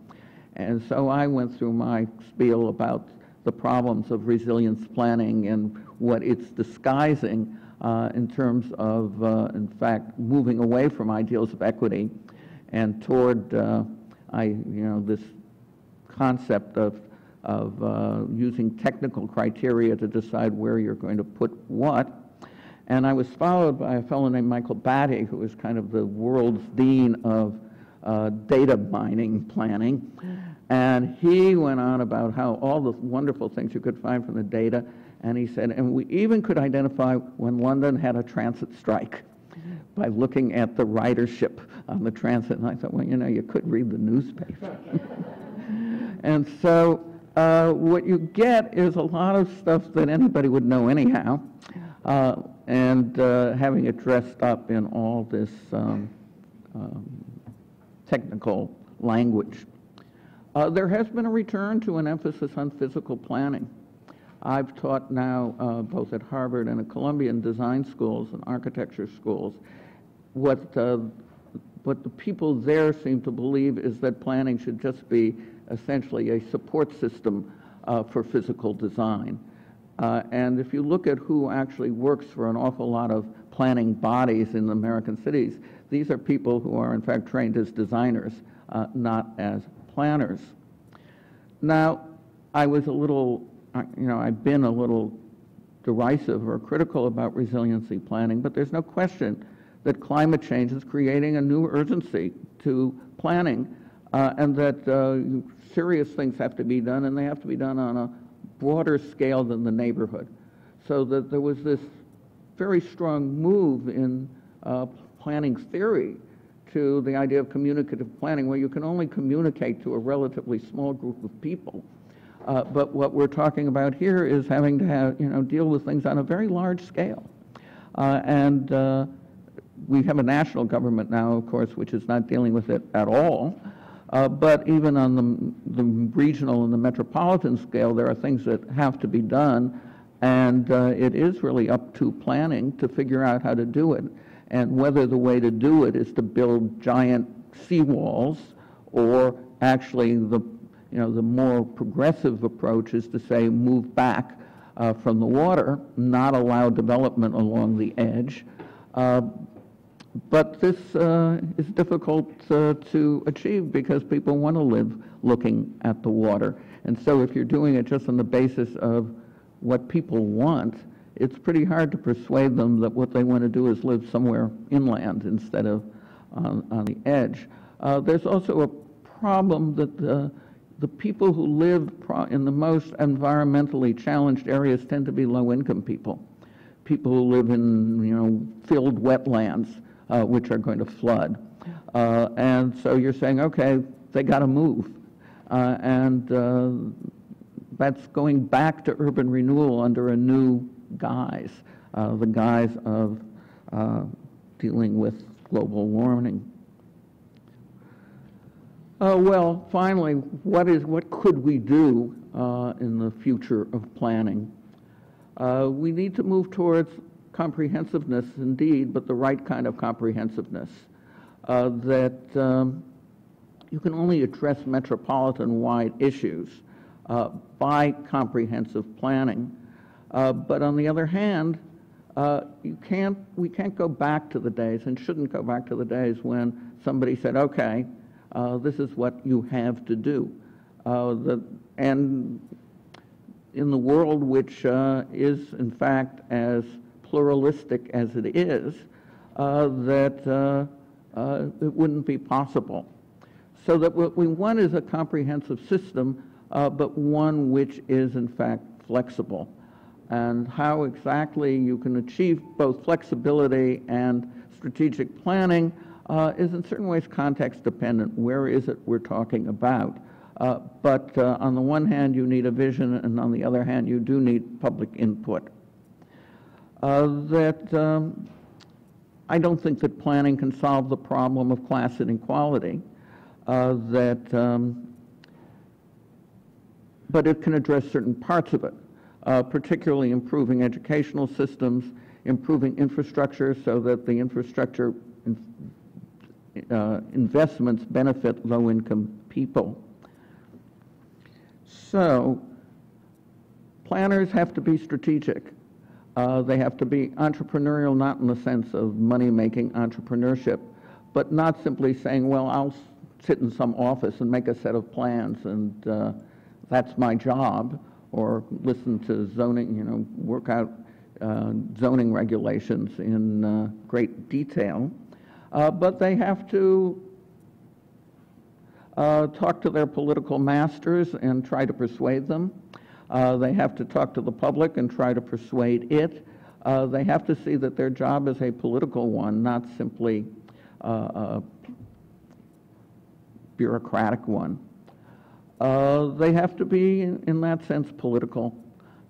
And so I went through my spiel about the problems of resilience planning and what it's disguising in terms of, in fact, moving away from ideals of equity and toward, this concept of using technical criteria to decide where you're going to put what. And I was followed by a fellow named Michael Batty, who is kind of the world's dean of data mining planning. And he went on about how all the wonderful things you could find from the data. And he said, and we even could identify when London had a transit strike by looking at the ridership on the transit. And I thought, well, you know, you could read the newspaper. And so what you get is a lot of stuff that anybody would know anyhow, and having it dressed up in all this technical language. There has been a return to an emphasis on physical planning. I've taught now both at Harvard and at Columbia in design schools and architecture schools. What the people there seem to believe is that planning should just be essentially a support system for physical design. And if you look at who actually works for an awful lot of planning bodies in American cities, these are people who are in fact trained as designers, not as planners. Now, I was a little, I've been a little derisive or critical about resiliency planning, but there's no question that climate change is creating a new urgency to planning, and that serious things have to be done, and they have to be done on a broader scale than the neighborhood. So that there was this very strong move in planning theory to the idea of communicative planning, where you can only communicate to a relatively small group of people. But what we're talking about here is having to have, deal with things on a very large scale. And we have a national government now, of course, which is not dealing with it at all. But even on the regional and the metropolitan scale, there are things that have to be done, and it is really up to planning to figure out how to do it, and whether the way to do it is to build giant seawalls, or actually the more progressive approach is to say move back from the water, not allow development along the edge. But this is difficult to achieve because people want to live looking at the water. And so if you're doing it just on the basis of what people want, it's pretty hard to persuade them that what they want to do is live somewhere inland instead of on the edge. There's also a problem that the people who live in the most environmentally challenged areas tend to be low-income people. people who live in, filled wetlands, which are going to flood. And so you're saying, okay, they got to move. And that's going back to urban renewal under a new guise, the guise of dealing with global warming. Well, finally, what could we do in the future of planning? We need to move towards comprehensiveness indeed, but the right kind of comprehensiveness. That you can only address metropolitan-wide issues by comprehensive planning. But on the other hand, we can't go back to the days, and shouldn't go back to the days when somebody said, okay, this is what you have to do. And in the world which is, in fact, as pluralistic as it is, that it wouldn't be possible. So that what we want is a comprehensive system, but one which is, in fact, flexible. And how exactly you can achieve both flexibility and strategic planning is in certain ways context dependent. Where is it we're talking about? But on the one hand, you need a vision, and on the other hand, you do need public input. I don't think that planning can solve the problem of class inequality, but it can address certain parts of it, particularly improving educational systems, improving infrastructure so that the infrastructure investments benefit low-income people. So planners have to be strategic. They have to be entrepreneurial, not in the sense of money-making entrepreneurship, but not simply saying, well, I'll sit in some office and make a set of plans and that's my job, or listen to zoning, work out zoning regulations in great detail. But they have to talk to their political masters and try to persuade them. They have to talk to the public and try to persuade it. They have to see that their job is a political one, not simply a bureaucratic one. They have to be, in that sense, political,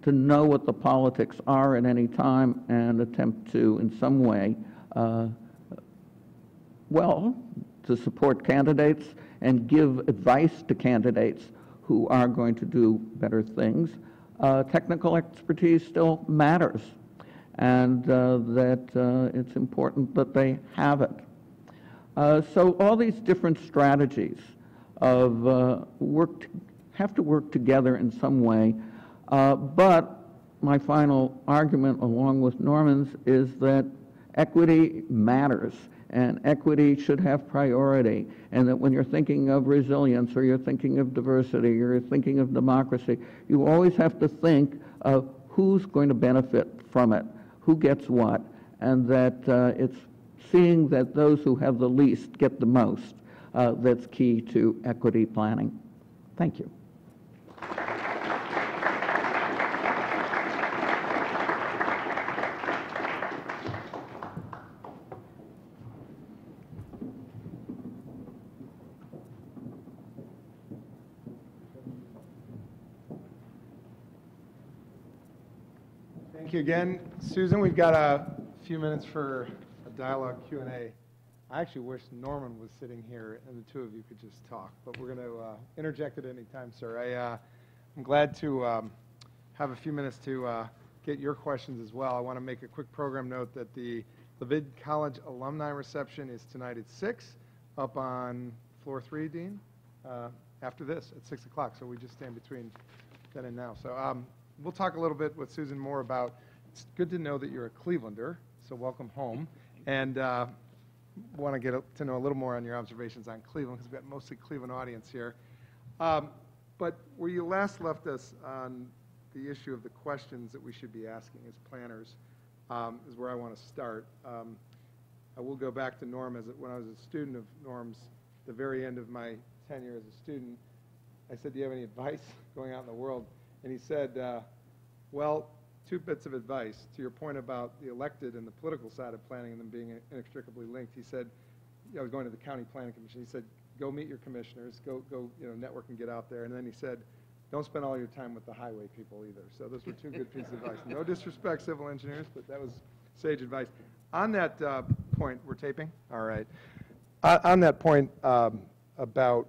to know what the politics are at any time and attempt to, in some way, to support candidates and give advice to candidates who are going to do better things. Technical expertise still matters, and that it's important that they have it. So all these different strategies of have to work together in some way, but my final argument, along with Norman's, is that equity matters, and equity should have priority, and that when you're thinking of resilience, or you're thinking of diversity, or you're thinking of democracy, you always have to think of who's going to benefit from it, who gets what, and that it's seeing that those who have the least get the most that's key to equity planning. Thank you. Thank you again, Susan. We've got a few minutes for a dialogue Q&A. I actually wish Norman was sitting here and the two of you could just talk, but we're going to interject at any time, sir. I'm glad to have a few minutes to get your questions as well. I want to make a quick program note that the Vid College alumni reception is tonight at 6 up on floor 3, Dean, after this at 6 o'clock, so we just stand between then and now. So we'll talk a little bit with Susan more about, it's good to know that you're a Clevelander, so welcome home, and want to get to know a little more on your observations on Cleveland, because we've got mostly Cleveland audience here. But where you last left us on the issue of the questions that we should be asking as planners is where I want to start. I will go back to Norm. When I was a student of Norm's, the very end of my tenure as a student, I said, do you have any advice going out in the world? And he said, well, two bits of advice. To your point about the elected and the political side of planning and them being inextricably linked, he said, I was going to the county planning commission, he said, go meet your commissioners, go network and get out there. And then he said, don't spend all your time with the highway people either. So those were two good pieces of advice. No disrespect, civil engineers, but that was sage advice. On that point, we're taping? All right. On that point about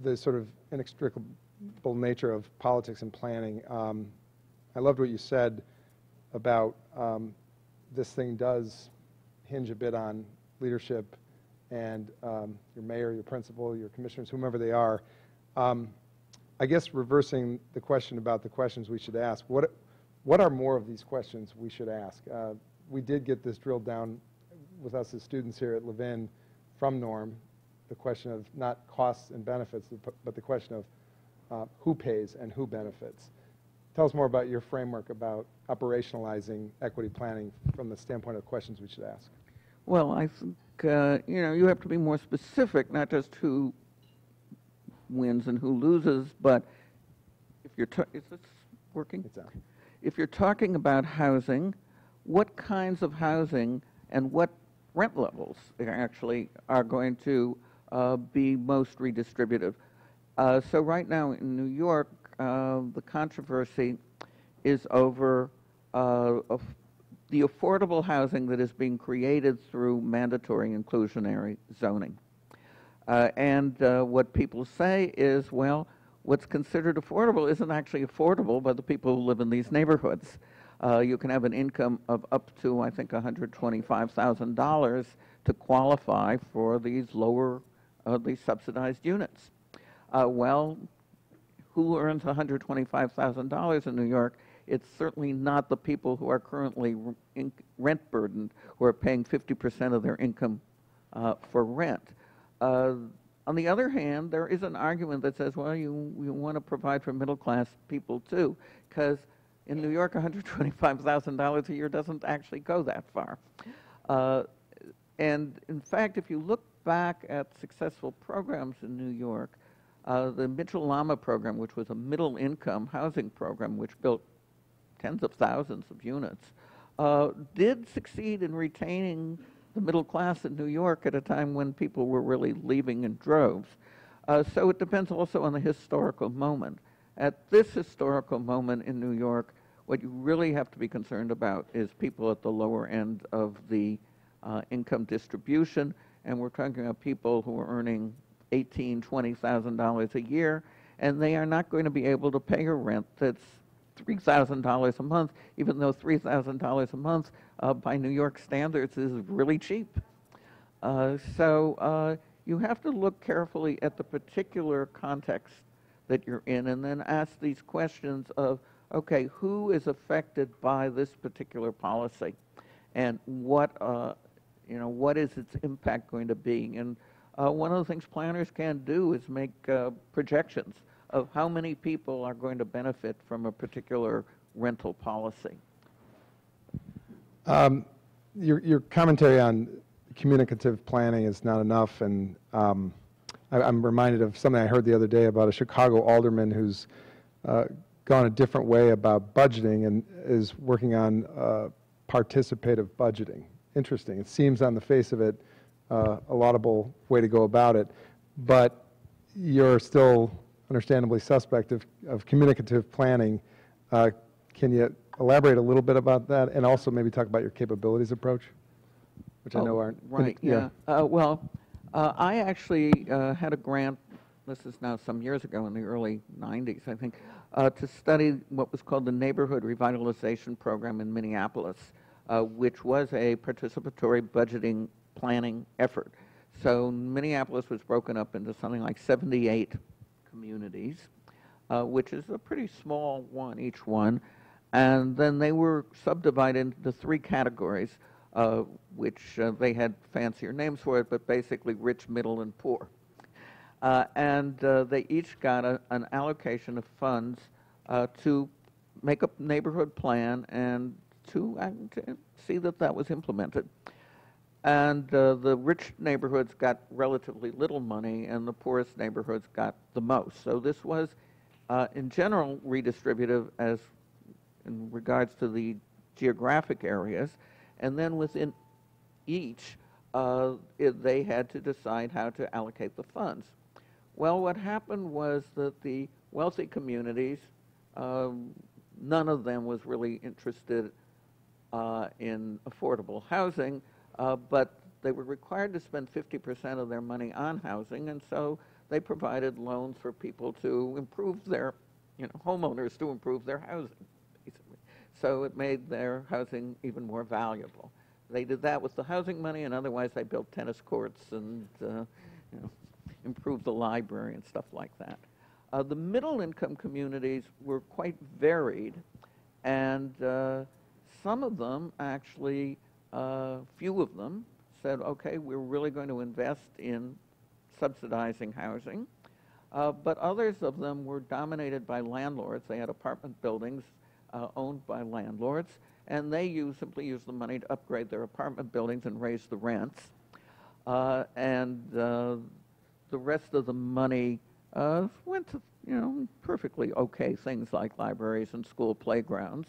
the sort of inextricable nature of politics and planning, I loved what you said about this thing does hinge a bit on leadership and your mayor, your principal, your commissioners, whomever they are. I guess reversing the question about the questions we should ask, what are more of these questions we should ask? We did get this drilled down with us as students here at Levin from Norm, the question of not costs and benefits, but the question of who pays and who benefits. Tell us more about your framework about operationalizing equity planning from the standpoint of questions we should ask. Well, I think, you have to be more specific, not just who wins and who loses, but if you're, is this working? It's out. If you're talking about housing, what kinds of housing and what rent levels actually are going to be most redistributive? So right now in New York, the controversy is over the affordable housing that is being created through mandatory inclusionary zoning. And what people say is, well, what's considered affordable isn't actually affordable by the people who live in these neighborhoods. You can have an income of up to, I think, $125,000 to qualify for these lower, these subsidized units. Well, who earns $125,000 in New York? It's certainly not the people who are currently rent burdened, who are paying 50% of their income for rent. On the other hand, there is an argument that says, well, you want to provide for middle class people too, because in New York, $125,000 a year doesn't actually go that far. And in fact, if you look back at successful programs in New York, the Mitchell-Lama program, which was a middle-income housing program, which built tens of thousands of units, did succeed in retaining the middle class in New York at a time when people were really leaving in droves. So it depends also on the historical moment. At this historical moment in New York, what you really have to be concerned about is people at the lower end of the income distribution, and we're talking about people who are earning $18,000, $20,000 a year, and they are not going to be able to pay a rent that's $3,000 a month, even though $3,000 a month by New York standards is really cheap. So you have to look carefully at the particular context that you're in and then ask these questions of, okay, who is affected by this particular policy and what is its impact going to be? And one of the things planners can do is make projections of how many people are going to benefit from a particular rental policy. Your commentary on communicative planning is not enough, and I'm reminded of something I heard the other day about a Chicago alderman who's gone a different way about budgeting and is working on participative budgeting. Interesting. It seems on the face of it a laudable way to go about it, but you're still understandably suspect of communicative planning. Can you elaborate a little bit about that and also maybe talk about your capabilities approach, which I know aren't. Right, yeah. I actually had a grant, this is now some years ago in the early 90s, I think, to study what was called the Neighborhood Revitalization Program in Minneapolis, which was a participatory budgeting planning effort. So Minneapolis was broken up into something like 78 communities, which is a pretty small one, each one. And then they were subdivided into three categories, which they had fancier names for it, but basically rich, middle, and poor. And they each got an allocation of funds to make a neighborhood plan and to see that that was implemented. And the rich neighborhoods got relatively little money, and the poorest neighborhoods got the most. So this was, in general, redistributive as in regards to the geographic areas, and then within each, they had to decide how to allocate the funds. Well, what happened was that the wealthy communities, none of them was really interested in affordable housing, but they were required to spend 50% of their money on housing, and so they provided loans for people to improve their, homeowners to improve their housing, basically. So it made their housing even more valuable. They did that with the housing money, and otherwise they built tennis courts and improved the library and stuff like that. The middle-income communities were quite varied, and some of them actually, few of them, said, okay, we're really going to invest in subsidizing housing. But others of them were dominated by landlords. They had apartment buildings owned by landlords, and they simply used the money to upgrade their apartment buildings and raise the rents. And the rest of the money went to, perfectly okay things like libraries and school playgrounds.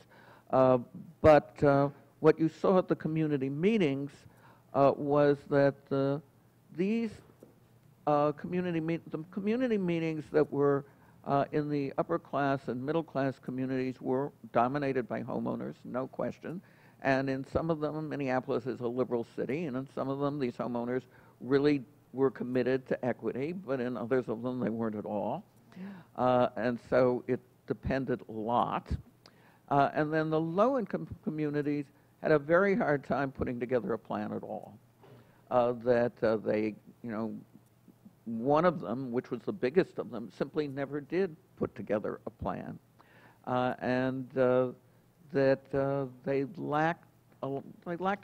But what you saw at the community meetings was that these community meetings that were in the upper class and middle class communities were dominated by homeowners, no question. And in some of them, Minneapolis is a liberal city, and in some of them, these homeowners really were committed to equity, but in others of them, they weren't at all. And so it depended a lot. And then the low-income communities had a very hard time putting together a plan at all. One of them, which was the biggest of them, simply never did put together a plan. And that they lacked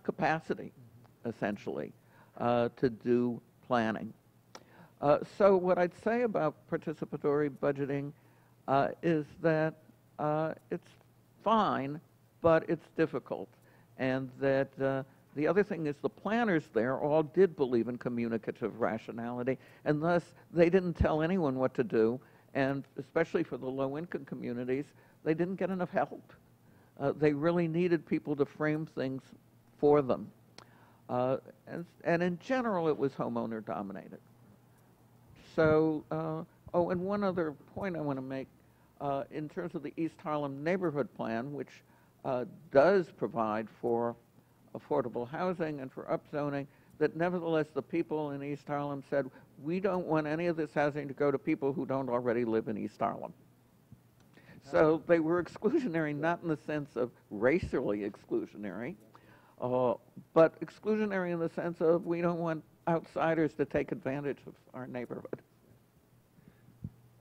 capacity, essentially, to do planning. So what I'd say about participatory budgeting is that it's fine, but it's difficult. And that the other thing is the planners there all did believe in communicative rationality, and thus they didn't tell anyone what to do, and especially for the low-income communities, they didn't get enough help. They really needed people to frame things for them. And in general, it was homeowner-dominated. So, and one other point I want to make, in terms of the East Harlem Neighborhood Plan, which does provide for affordable housing and for upzoning, that nevertheless the people in East Harlem said, we don't want any of this housing to go to people who don't already live in East Harlem. So they were exclusionary, not in the sense of racially exclusionary, but exclusionary in the sense of we don't want outsiders to take advantage of our neighborhood.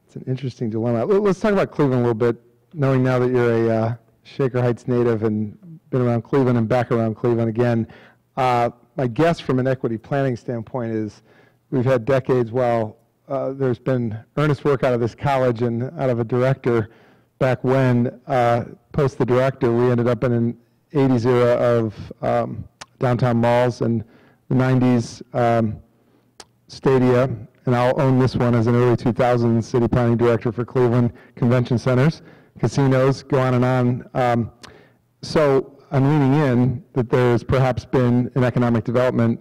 It's an interesting dilemma. Let's talk about Cleveland a little bit, knowing now that you're a Shaker Heights native and been around Cleveland and back around Cleveland again. My guess from an equity planning standpoint is we've had decades while there's been earnest work out of this college and out of a director back when, post the director, we ended up in an 80s era of downtown malls and the 90s stadia, and I'll own this one as an early 2000s city planning director for Cleveland convention centers, casinos, go on and on. So I'm leaning in that there's perhaps been an economic development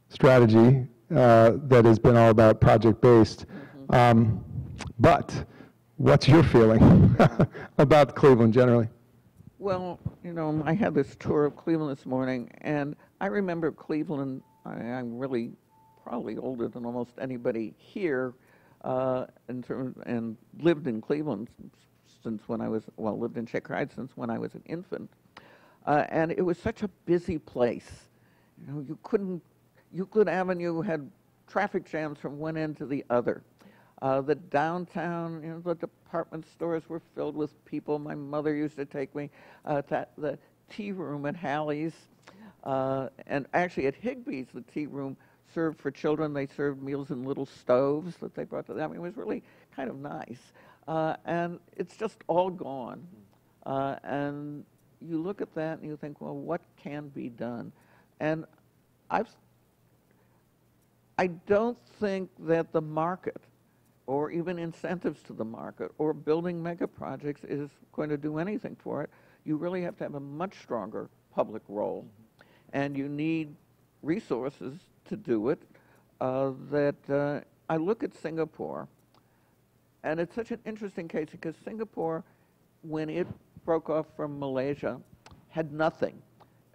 strategy that has been all about project-based. But what's your feeling about Cleveland generally? Well, I had this tour of Cleveland this morning, and I remember Cleveland. I'm really probably older than almost anybody here, and lived in Cleveland since when I was, lived in Shaker Heights since when I was an infant. And it was such a busy place. Euclid Avenue had traffic jams from one end to the other. The downtown, the department stores were filled with people. My mother used to take me to the tea room at Hallie's. And actually at Higbee's, the tea room served for children. They served meals in little stoves that they brought to them. It was really kind of nice. And it's just all gone. And you look at that and you think, well, what can be done? And I don't think that the market, or even incentives to the market, or building mega projects is going to do anything for it. you really have to have a much stronger public role, and you need resources to do it. I look at Singapore, and it's such an interesting case because Singapore, when it broke off from Malaysia, had nothing,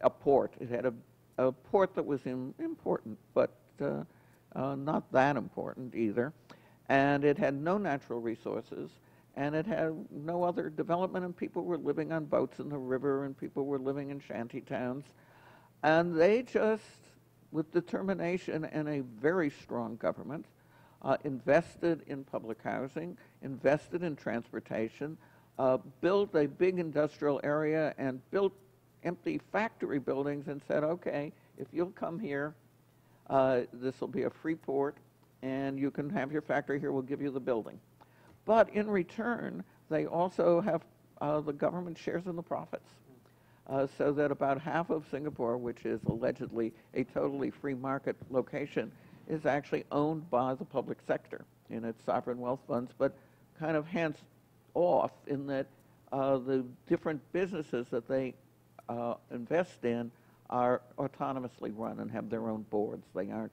a port. It had a port that was important, but not that important either. And it had no natural resources, and it had no other development, and people were living on boats in the river, and people were living in shanty towns. And they just, with determination and a very strong government, invested in public housing, invested in transportation, built a big industrial area, and built empty factory buildings and said, okay, if you'll come here, this will be a free port, and you can have your factory here, we'll give you the building. But in return, they also have, the government shares in the profits. So that about half of Singapore, which is allegedly a totally free market location, is actually owned by the public sector in its sovereign wealth funds, but kind of hands off in that the different businesses that they invest in are autonomously run and have their own boards. They aren't,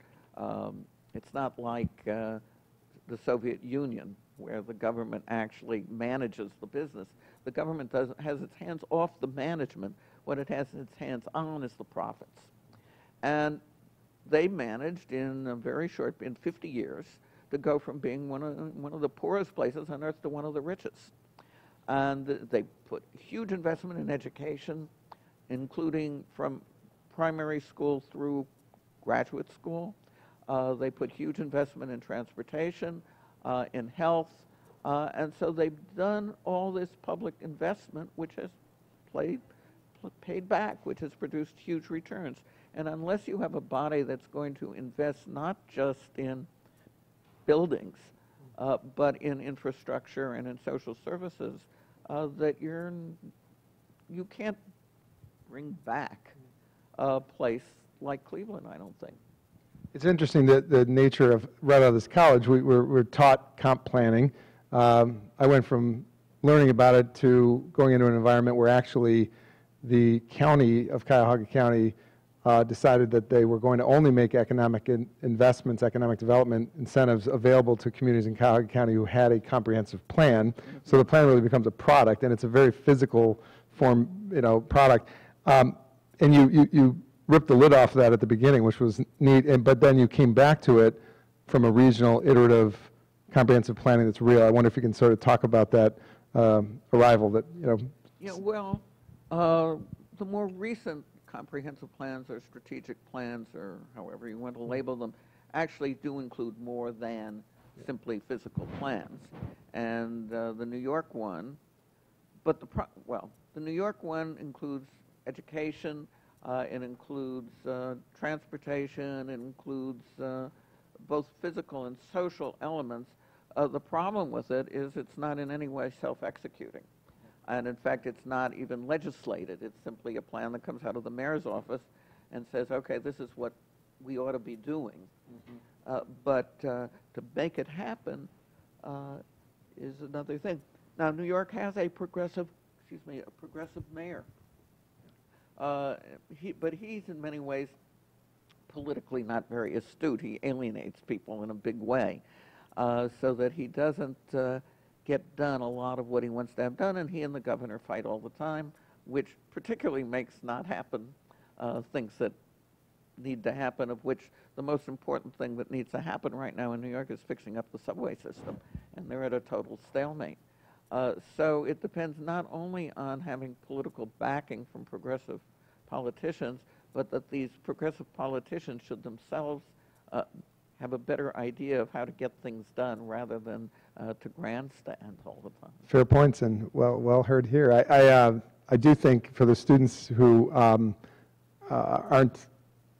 it's not like the Soviet Union where the government actually manages the business. The government has its hands off the management. What it has its hands on is the profits. And they managed in a very short, in 50 years, to go from being one of the poorest places on earth to one of the richest. And they put huge investment in education, including from primary school through graduate school. They put huge investment in transportation, in health, and so they've done all this public investment, which has paid back, which has produced huge returns. And unless you have a body that's going to invest not just in buildings, but in infrastructure and in social services, that you can't bring back a place like Cleveland, I don't think. It's interesting that the nature of, right out of this college, we're taught comp planning. I went from learning about it to going into an environment where actually the county of Cuyahoga County decided that they were going to only make economic investments, economic development incentives available to communities in Cuyahoga County who had a comprehensive plan. So the plan really becomes a product, and it's a very physical form, product. And you ripped the lid off of that at the beginning, which was neat, but then you came back to it from a regional, iterative, comprehensive planning that's real. I wonder if you can sort of talk about that arrival that, Yeah, well, the more recent comprehensive plans or strategic plans, or however you want to label them, actually do include more than simply physical plans. And the New York one, but the New York one includes education, it includes transportation, it includes both physical and social elements. The problem with it is it's not in any way self-executing. And in fact, it's not even legislated. It's simply a plan that comes out of the mayor's office and says, okay, this is what we ought to be doing. But to make it happen is another thing. Now, New York has a progressive mayor. But he's in many ways politically not very astute. He alienates people in a big way, so that he doesn't get done a lot of what he wants to have done, and he and the governor fight all the time, which particularly makes not happen things that need to happen, of which the most important thing that needs to happen right now in New York is fixing up the subway system, and they're at a total stalemate. So it depends not only on having political backing from progressive politicians, but that these progressive politicians should themselves have a better idea of how to get things done rather than to grandstand all the time. Fair points, and well heard here. I do think for the students who aren't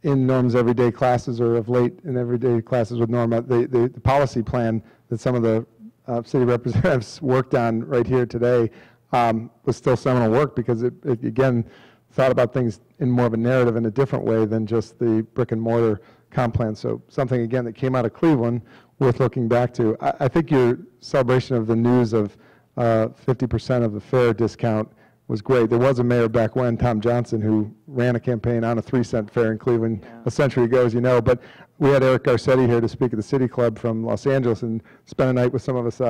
in Norma's everyday classes or of late in everyday classes with Norma, the policy plan that some of the city representatives worked on right here today was still seminal work, because it again thought about things in more of a narrative in a different way than just the brick and mortar comp plan. So something, again, that came out of Cleveland worth looking back to. I think your celebration of the news of 50% of the fare discount was great. There was a mayor back when, Tom Johnson, who ran a campaign on a 3-cent fare in Cleveland a century ago, as you know. But we had Eric Garcetti here to speak at the City Club from Los Angeles and spent a night with some of us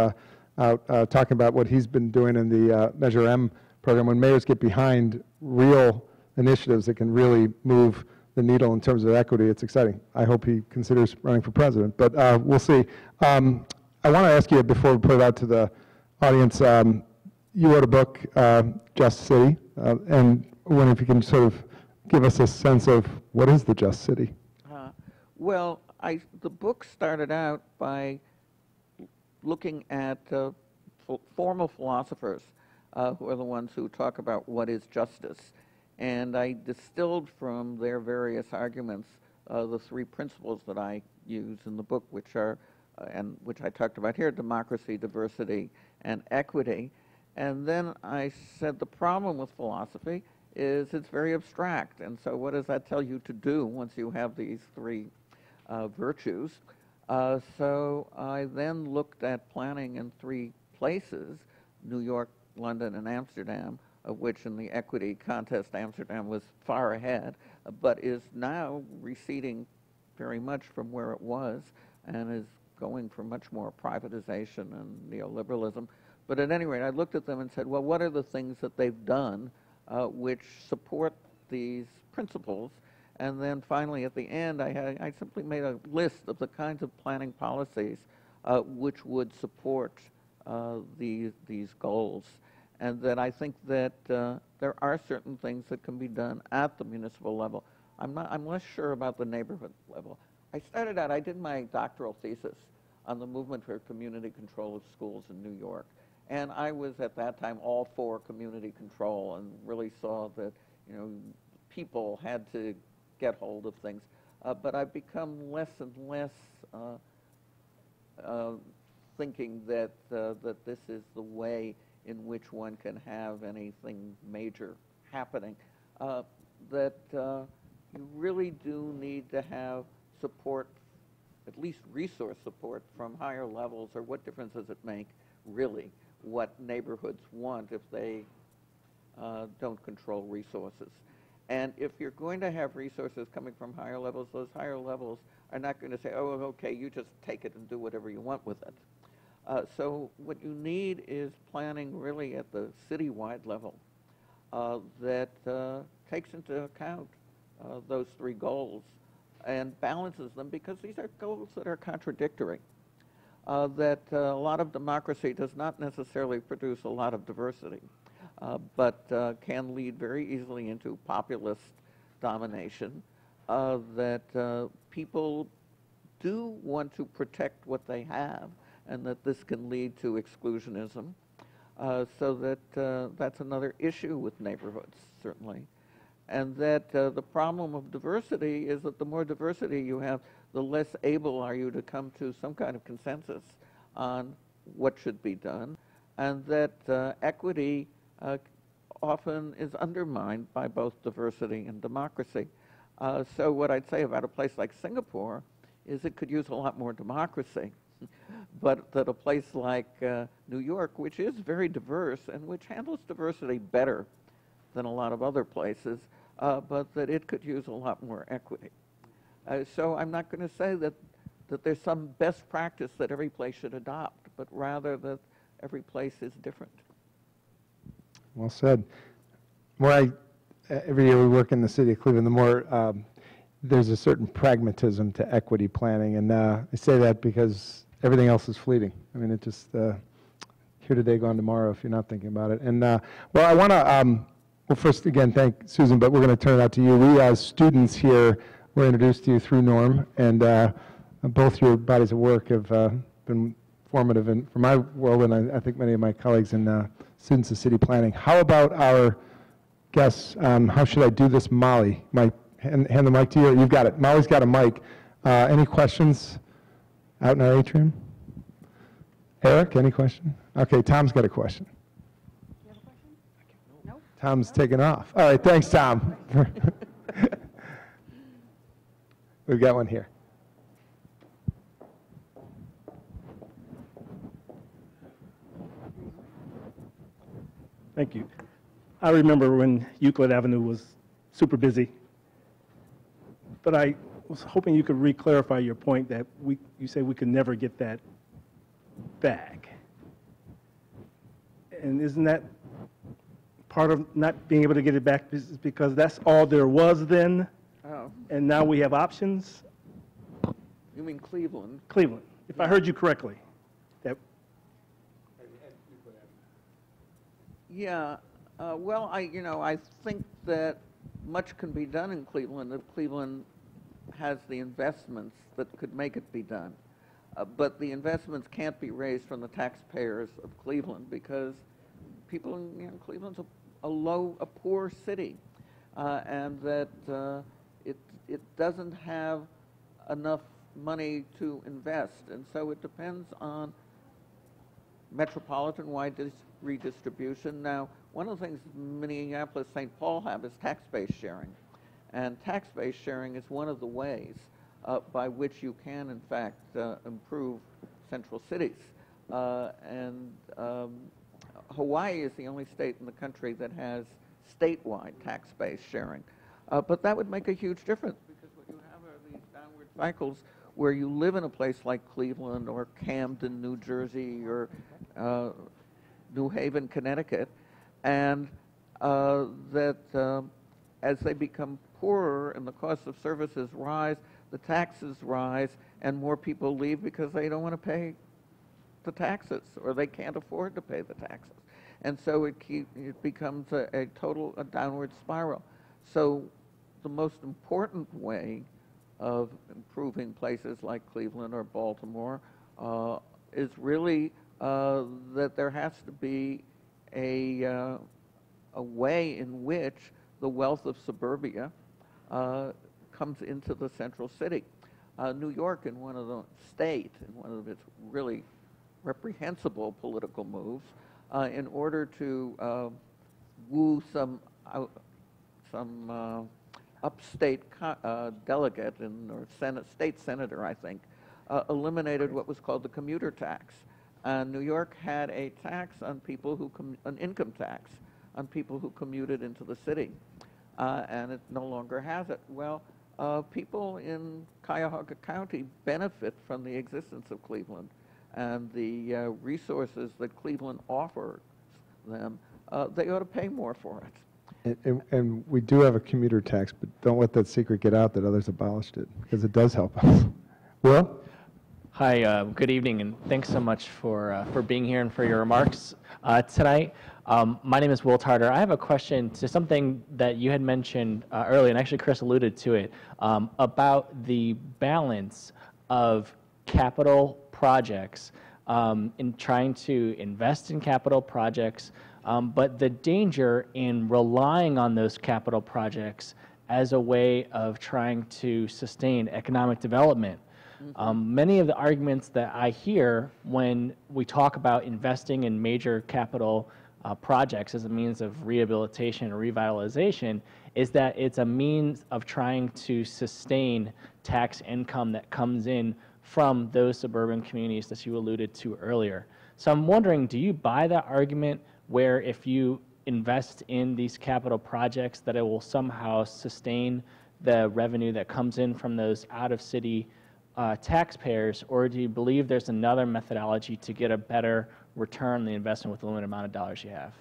out talking about what he's been doing in the Measure M program. When mayors get behind real initiatives that can really move the needle in terms of equity, it's exciting. I hope he considers running for president, but we'll see. I want to ask you, before we put it out to the audience, you wrote a book, Just City, and I wonder if you can sort of give us a sense of what is the Just City? Well, the book started out by looking at formal philosophers who are the ones who talk about what is justice. And I distilled from their various arguments the 3 principles that I use in the book, which are, and which I talked about here, democracy, diversity, and equity. And then I said the problem with philosophy is it's very abstract. And so what does that tell you to do once you have these 3 virtues? So I then looked at planning in 3 places, New York, London, and Amsterdam, of which in the equity contest Amsterdam was far ahead, but is now receding very much from where it was and is going for much more privatization and neoliberalism. But at any rate, I looked at them and said, well, what are the things that they've done which support these principles? And then finally, at the end, I simply made a list of the kinds of planning policies which would support these goals. And that I think that there are certain things that can be done at the municipal level. I'm less sure about the neighborhood level. I started out, I did my doctoral thesis on the movement for community control of schools in New York. And I was at that time all for community control and really saw that, you know, people had to get hold of things. But I've become less and less thinking that that this is the way in which one can have anything major happening. That you really do need to have support, at least resource support from higher levels, or what difference does it make, really, what neighborhoods want if they don't control resources. And if you're going to have resources coming from higher levels, those higher levels are not going to say, oh, okay, you just take it and do whatever you want with it. So what you need is planning really at the citywide level that takes into account those 3 goals and balances them, because these are goals that are contradictory. That a lot of democracy does not necessarily produce a lot of diversity, but can lead very easily into populist domination, that people do want to protect what they have, and that this can lead to exclusionism. So that that's another issue with neighborhoods, certainly. And that the problem of diversity is that the more diversity you have, the less able are you to come to some kind of consensus on what should be done, and that equity often is undermined by both diversity and democracy. So what I'd say about a place like Singapore is it could use a lot more democracy, but that a place like New York, which is very diverse and which handles diversity better than a lot of other places, but that it could use a lot more equity. So I'm not going to say that there's some best practice that every place should adopt, but rather that every place is different. Well said. Every year we work in the city of Cleveland, the more there's a certain pragmatism to equity planning, and I say that because everything else is fleeting. I mean, it just here today, gone tomorrow if you're not thinking about it. And well, I want to well, first again thank Susan, but we're going to turn it out to you. We as students here were introduced to you through Norm, and both your bodies of work have been formative for my world, and I think many of my colleagues and students of city planning. How about our guests? How should I do this, Molly? Hand the mic to you. You've got it. Molly's got a mic. Any questions out in our atrium? Eric, any question? Okay, Tom's got a question. You have a question? No? Tom's taking off. All right, thanks, Tom. We've got one here. Thank you. I remember when Euclid Avenue was super busy, but I was hoping you could re-clarify your point that you say we could never get that back. And isn't that part of not being able to get it back is because that's all there was then, Oh, and now we have options? you mean Cleveland? Cleveland, if I heard you correctly. That, Yeah, well, I think that much can be done in Cleveland if Cleveland has the investments that could make it be done. But the investments can't be raised from the taxpayers of Cleveland because people in Cleveland's a poor city, and that it doesn't have enough money to invest, and so it depends on metropolitan-wide redistribution. Now, one of the things Minneapolis, St. Paul have is tax-based sharing, and tax-based sharing is one of the ways by which you can, in fact, improve central cities. Hawaii is the only state in the country that has statewide tax-based sharing. But that would make a huge difference because what you have are these downward cycles where you live in a place like Cleveland or Camden, New Jersey, or New Haven, Connecticut, and that as they become poorer and the cost of services rise, the taxes rise, and more people leave because they don't want to pay the taxes or they can't afford to pay the taxes. And so it becomes a downward spiral. So the most important way of improving places like Cleveland or Baltimore is really that there has to be a way in which the wealth of suburbia comes into the central city. New York, in one of its really reprehensible political moves, in order to woo some upstate delegate or state senator, I think, eliminated what was called the commuter tax. New York had a tax on people an income tax on people who commuted into the city, and it no longer has it. Well, people in Cuyahoga County benefit from the existence of Cleveland and the resources that Cleveland offers them. They ought to pay more for it. And we do have a commuter tax, but don't let that secret get out that others abolished it, because it does help us. Will? Hi, good evening, and thanks so much for being here and for your remarks tonight. My name is Will Tarter. I have a question to something that you had mentioned earlier, and actually Chris alluded to it, about the balance of capital projects in trying to invest in capital projects, but the danger in relying on those capital projects as a way of trying to sustain economic development. Many of the arguments that I hear when we talk about investing in major capital projects as a means of rehabilitation or revitalization is that it's a means of trying to sustain tax income that comes in from those suburban communities that you alluded to earlier. So I'm wondering, do you buy that argument where if you invest in these capital projects that it will somehow sustain the revenue that comes in from those out-of-city taxpayers, or do you believe there's another methodology to get a better return on the investment with the limited amount of dollars you have?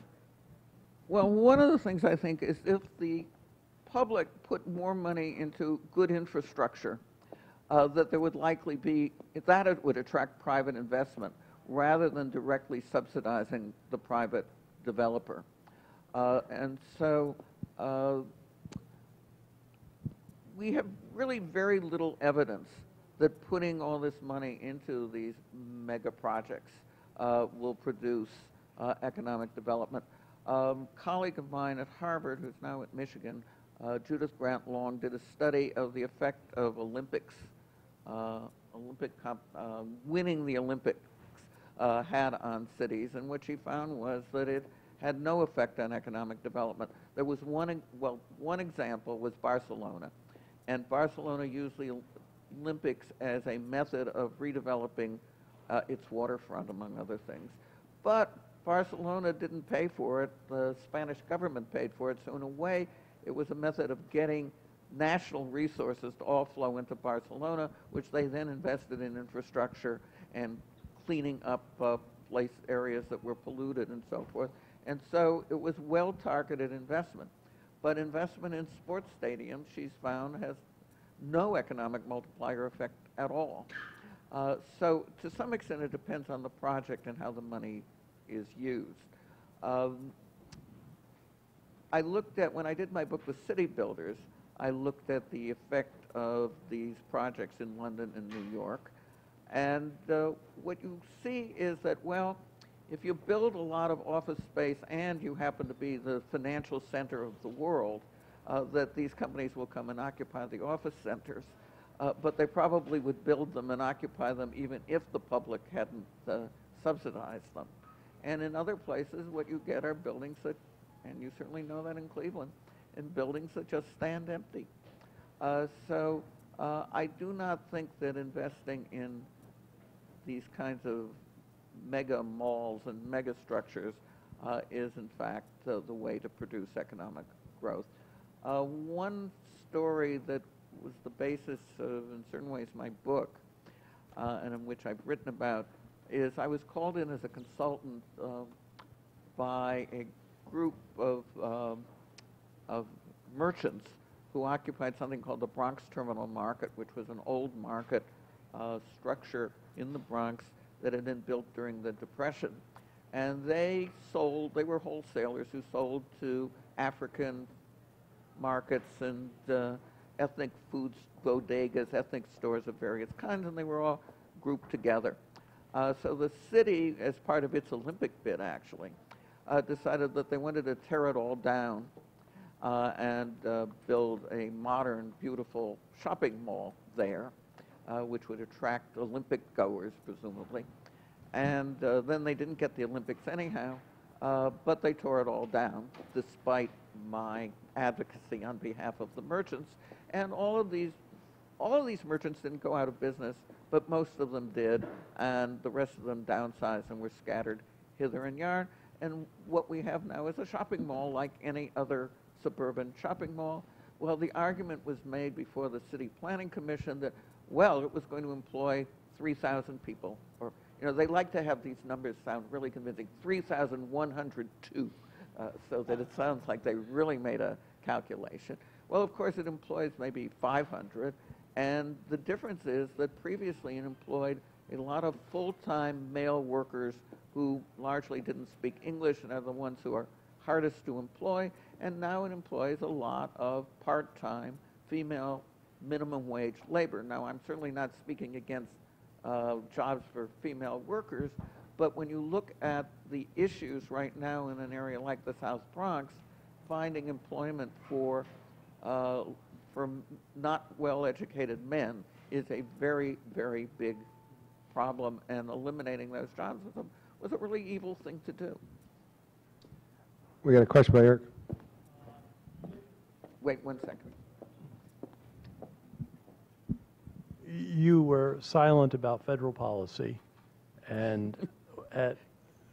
Well, one of the things I think is if the public put more money into good infrastructure, that there would likely be, that it would attract private investment rather than directly subsidizing the private developer. And so we have really very little evidence that putting all this money into these mega projects will produce economic development. A colleague of mine at Harvard, who's now at Michigan, Judith Grant Long, did a study of the effect of winning the Olympics had on cities, and what she found was that it had no effect on economic development. There was one example was Barcelona, and Barcelona used the Olympics as a method of redeveloping its waterfront, among other things. But Barcelona didn't pay for it. The Spanish government paid for it. So in a way, it was a method of getting national resources to all flow into Barcelona, which they then invested in infrastructure and cleaning up place areas that were polluted and so forth. And so it was well-targeted investment. But investment in sports stadiums, she's found, has no economic multiplier effect at all. So to some extent, it depends on the project and how the money is used. I looked at, when I did my book with city builders, I looked at the effect of these projects in London and New York. And what you see is that, well, if you build a lot of office space and you happen to be the financial center of the world, that these companies will come and occupy the office centers. But they probably would build them and occupy them even if the public hadn't subsidized them. And in other places, what you get are buildings that, and you certainly know that in Cleveland, and buildings that just stand empty. So I do not think that investing in these kinds of mega malls and mega structures is, in fact, the way to produce economic growth. One story that was the basis of, in certain ways, my book, and in which I've written about, is I was called in as a consultant by a group of merchants who occupied something called the Bronx Terminal Market, which was an old market structure in the Bronx that had been built during the Depression. And they were wholesalers who sold to African markets and ethnic foods, bodegas, ethnic stores of various kinds, and they were all grouped together. So the city, as part of its Olympic bid, actually, decided that they wanted to tear it all down and build a modern, beautiful shopping mall there, which would attract Olympic goers, presumably. And then they didn't get the Olympics anyhow, but they tore it all down, despite my advocacy on behalf of the merchants. And all of these merchants didn't go out of business, but most of them did, and the rest of them downsized and were scattered hither and yon. And what we have now is a shopping mall like any other suburban shopping mall. Well, the argument was made before the City Planning Commission that, well, it was going to employ 3,000 people, or, you know, they like to have these numbers sound really convincing, 3,102, so that it sounds like they really made a calculation. Well, of course, it employs maybe 500, and the difference is that previously it employed a lot of full-time male workers who largely didn't speak English and are the ones who are hardest to employ, and now it employs a lot of part-time female minimum wage labor. Now, I'm certainly not speaking against jobs for female workers, but when you look at the issues right now in an area like the South Bronx, finding employment for not well-educated men is a very, very big problem, and eliminating those jobs was a really evil thing to do. We got a question by Eric. Wait 1 second. You were silent about federal policy, and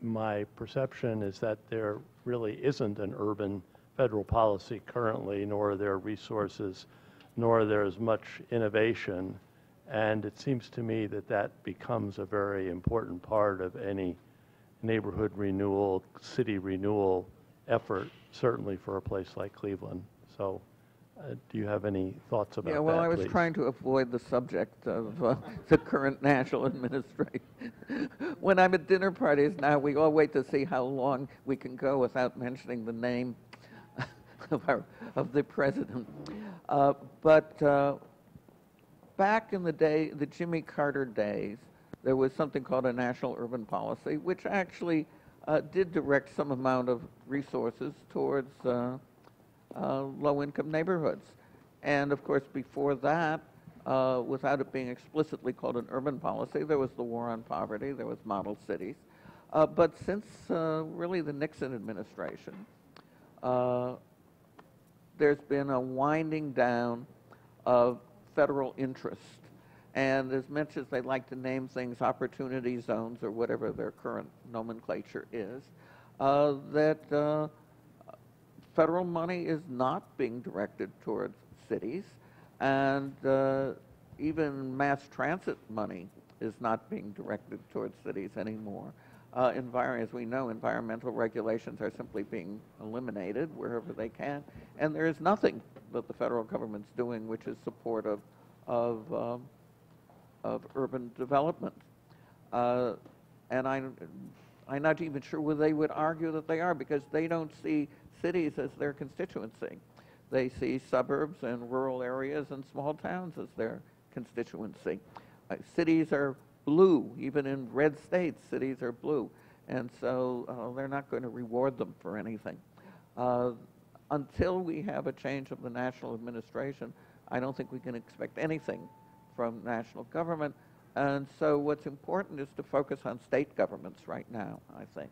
my perception is that there really isn't an urban federal policy currently, nor are there resources, nor there's much innovation. And it seems to me that that becomes a very important part of any neighborhood renewal, city renewal effort, certainly for a place like Cleveland. So do you have any thoughts about that? Yeah, well, I was please? trying to avoid the subject of the current national administration. When I'm at dinner parties now, we all wait to see how long we can go without mentioning the name of the president. But back in the day, the Jimmy Carter days, there was something called a national urban policy, which actually did direct some amount of resources towards low-income neighborhoods. And of course, before that, without it being explicitly called an urban policy, there was the war on poverty, there was model cities. But since really the Nixon administration, there's been a winding down of federal interest. And as much as they like to name things opportunity zones or whatever their current nomenclature is, that federal money is not being directed towards cities, and even mass transit money is not being directed towards cities anymore. As we know, environmental regulations are simply being eliminated wherever they can, and there is nothing that the federal government's doing which is supportive of urban development. And I'm not even sure whether they would argue that they are, because they don't see cities as their constituency. They see suburbs and rural areas and small towns as their constituency. Cities are blue. Even in red states, cities are blue. And so they're not going to reward them for anything. Until we have a change of the national administration, I don't think we can expect anything from national government. And so what's important is to focus on state governments right now, I think.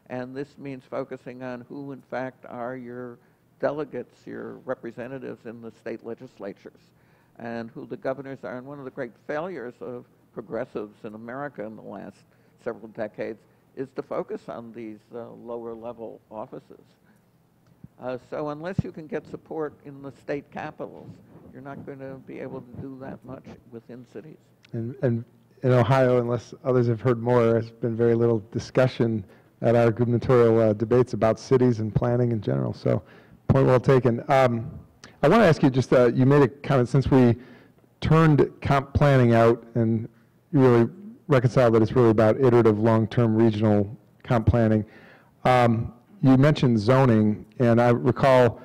And this means focusing on who, in fact, are your delegates, your representatives in the state legislatures, and who the governors are. And one of the great failures of progressives in America in the last several decades is to focus on these lower level offices. So unless you can get support in the state capitals, you're not going to be able to do that much within cities. And in Ohio, unless others have heard more, there's been very little discussion at our gubernatorial debates about cities and planning in general. So, point well taken. I want to ask you just, you made a comment, since we turned comp planning out and you really reconciled that it's really about iterative long-term regional comp planning. You mentioned zoning, and I recall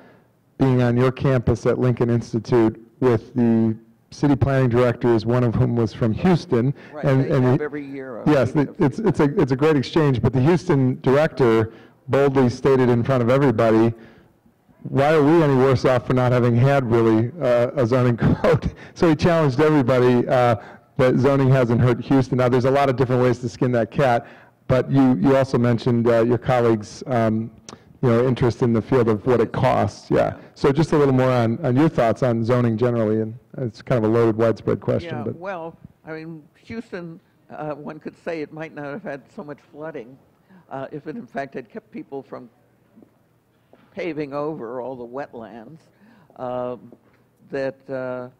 being on your campus at Lincoln Institute with the city planning directors, one of whom was from Houston. Right, and they have every year. Yes, it's a great exchange, but the Houston director boldly stated in front of everybody, why are we any worse off for not having had really a zoning code? So he challenged everybody that zoning hasn't hurt Houston. Now, there's a lot of different ways to skin that cat, but you also mentioned your colleagues' interest in the field of what it costs. Yeah. So just a little more on your thoughts on zoning generally, and it's kind of a loaded, widespread question. Yeah, but well, I mean, Houston, one could say it might not have had so much flooding if it in fact had kept people from paving over all the wetlands, that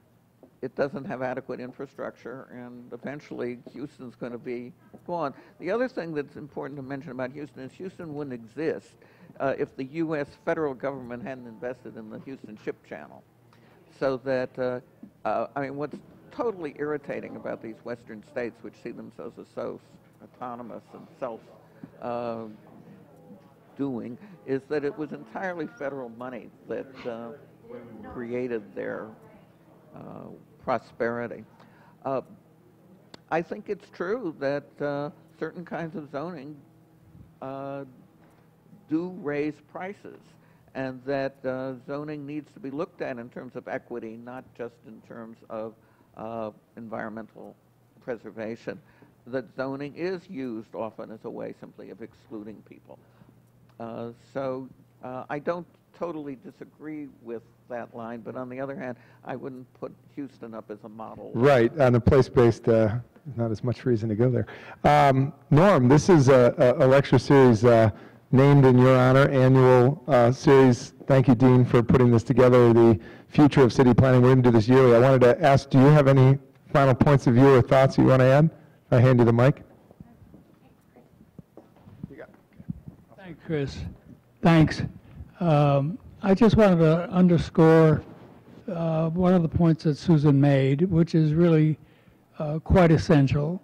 it doesn't have adequate infrastructure, and eventually Houston's going to be gone. The other thing that's important to mention about Houston is Houston wouldn't exist if the U.S. federal government hadn't invested in the Houston Ship Channel. So that, I mean, what's totally irritating about these western states, which see themselves as so autonomous and self-doing, is that it was entirely federal money that created their prosperity. I think it's true that certain kinds of zoning do raise prices, and that zoning needs to be looked at in terms of equity, not just in terms of environmental preservation. That zoning is used often as a way simply of excluding people. So I don't totally disagree with that line, but on the other hand, I wouldn't put Houston up as a model. right, on a place-based, not as much reason to go there. Norm, this is a lecture series named in your honor, annual series. Thank you, Dean, for putting this together, the future of city planning. We're going to do this yearly. I wanted to ask, do you have any final points of view or thoughts you want to add? I hand you the mic. Thanks, Chris. Thanks. I just wanted to underscore one of the points that Susan made, which is really quite essential.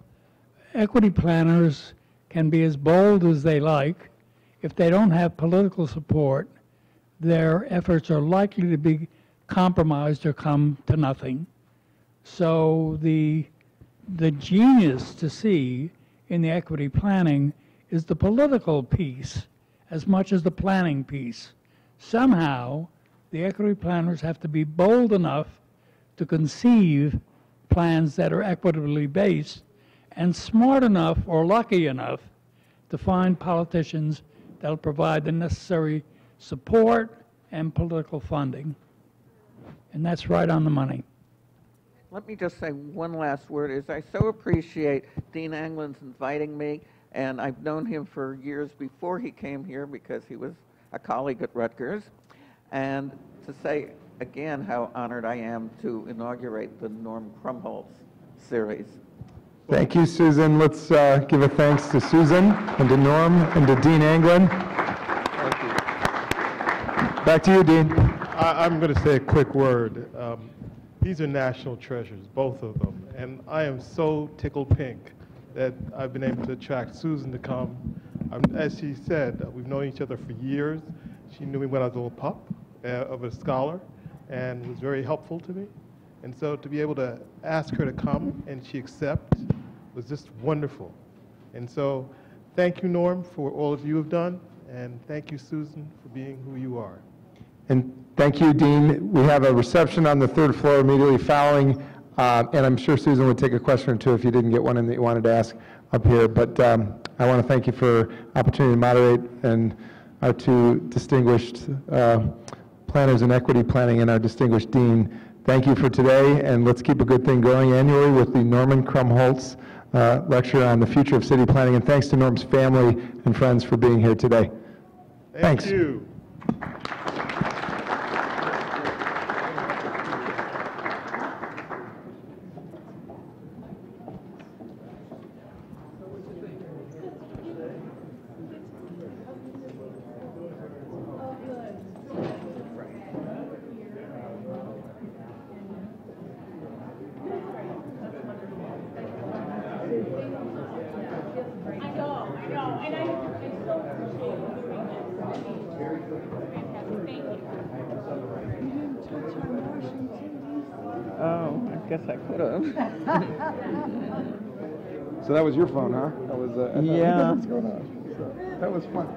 Equity planners can be as bold as they like. If they don't have political support, their efforts are likely to be compromised or come to nothing. So the genius to see in the equity planning is the political piece as much as the planning piece. Somehow, the equity planners have to be bold enough to conceive plans that are equitably based, and smart enough or lucky enough to find politicians that will provide the necessary support and political funding. And that's right on the money. Let me just say one last word, is I so appreciate Dean Anglin's inviting me, and I've known him for years before he came here because he was a colleague at Rutgers, and to say again how honored I am to inaugurate the Norm Krumholz series. Thank you, Susan. Let's give a thanks to Susan and to Norm and to Dean Anglin. Thank you. Back to you, Dean. I'm going to say a quick word. These are national treasures, both of them, and I am so tickled pink that I've been able to attract Susan to come. As she said, we've known each other for years. She knew me when I was a little pup of a scholar and was very helpful to me. And so to be able to ask her to come and she accept was just wonderful. And so thank you, Norm, for all of you have done, and thank you, Susan, for being who you are. And thank you, Dean. We have a reception on the third floor immediately following, and I'm sure Susan would take a question or two if you didn't get one in that you wanted to ask up here. But I want to thank you for opportunity to moderate, and our two distinguished planners in equity planning and our distinguished dean. Thank you for today, and let's keep a good thing going annually with the Norman Krumholz lecture on the future of city planning. And thanks to Norm's family and friends for being here today. Thanks. Thank you. Oh, I guess I could have. So that was your phone, huh? That was Yeah. What's going on? So, that was fun.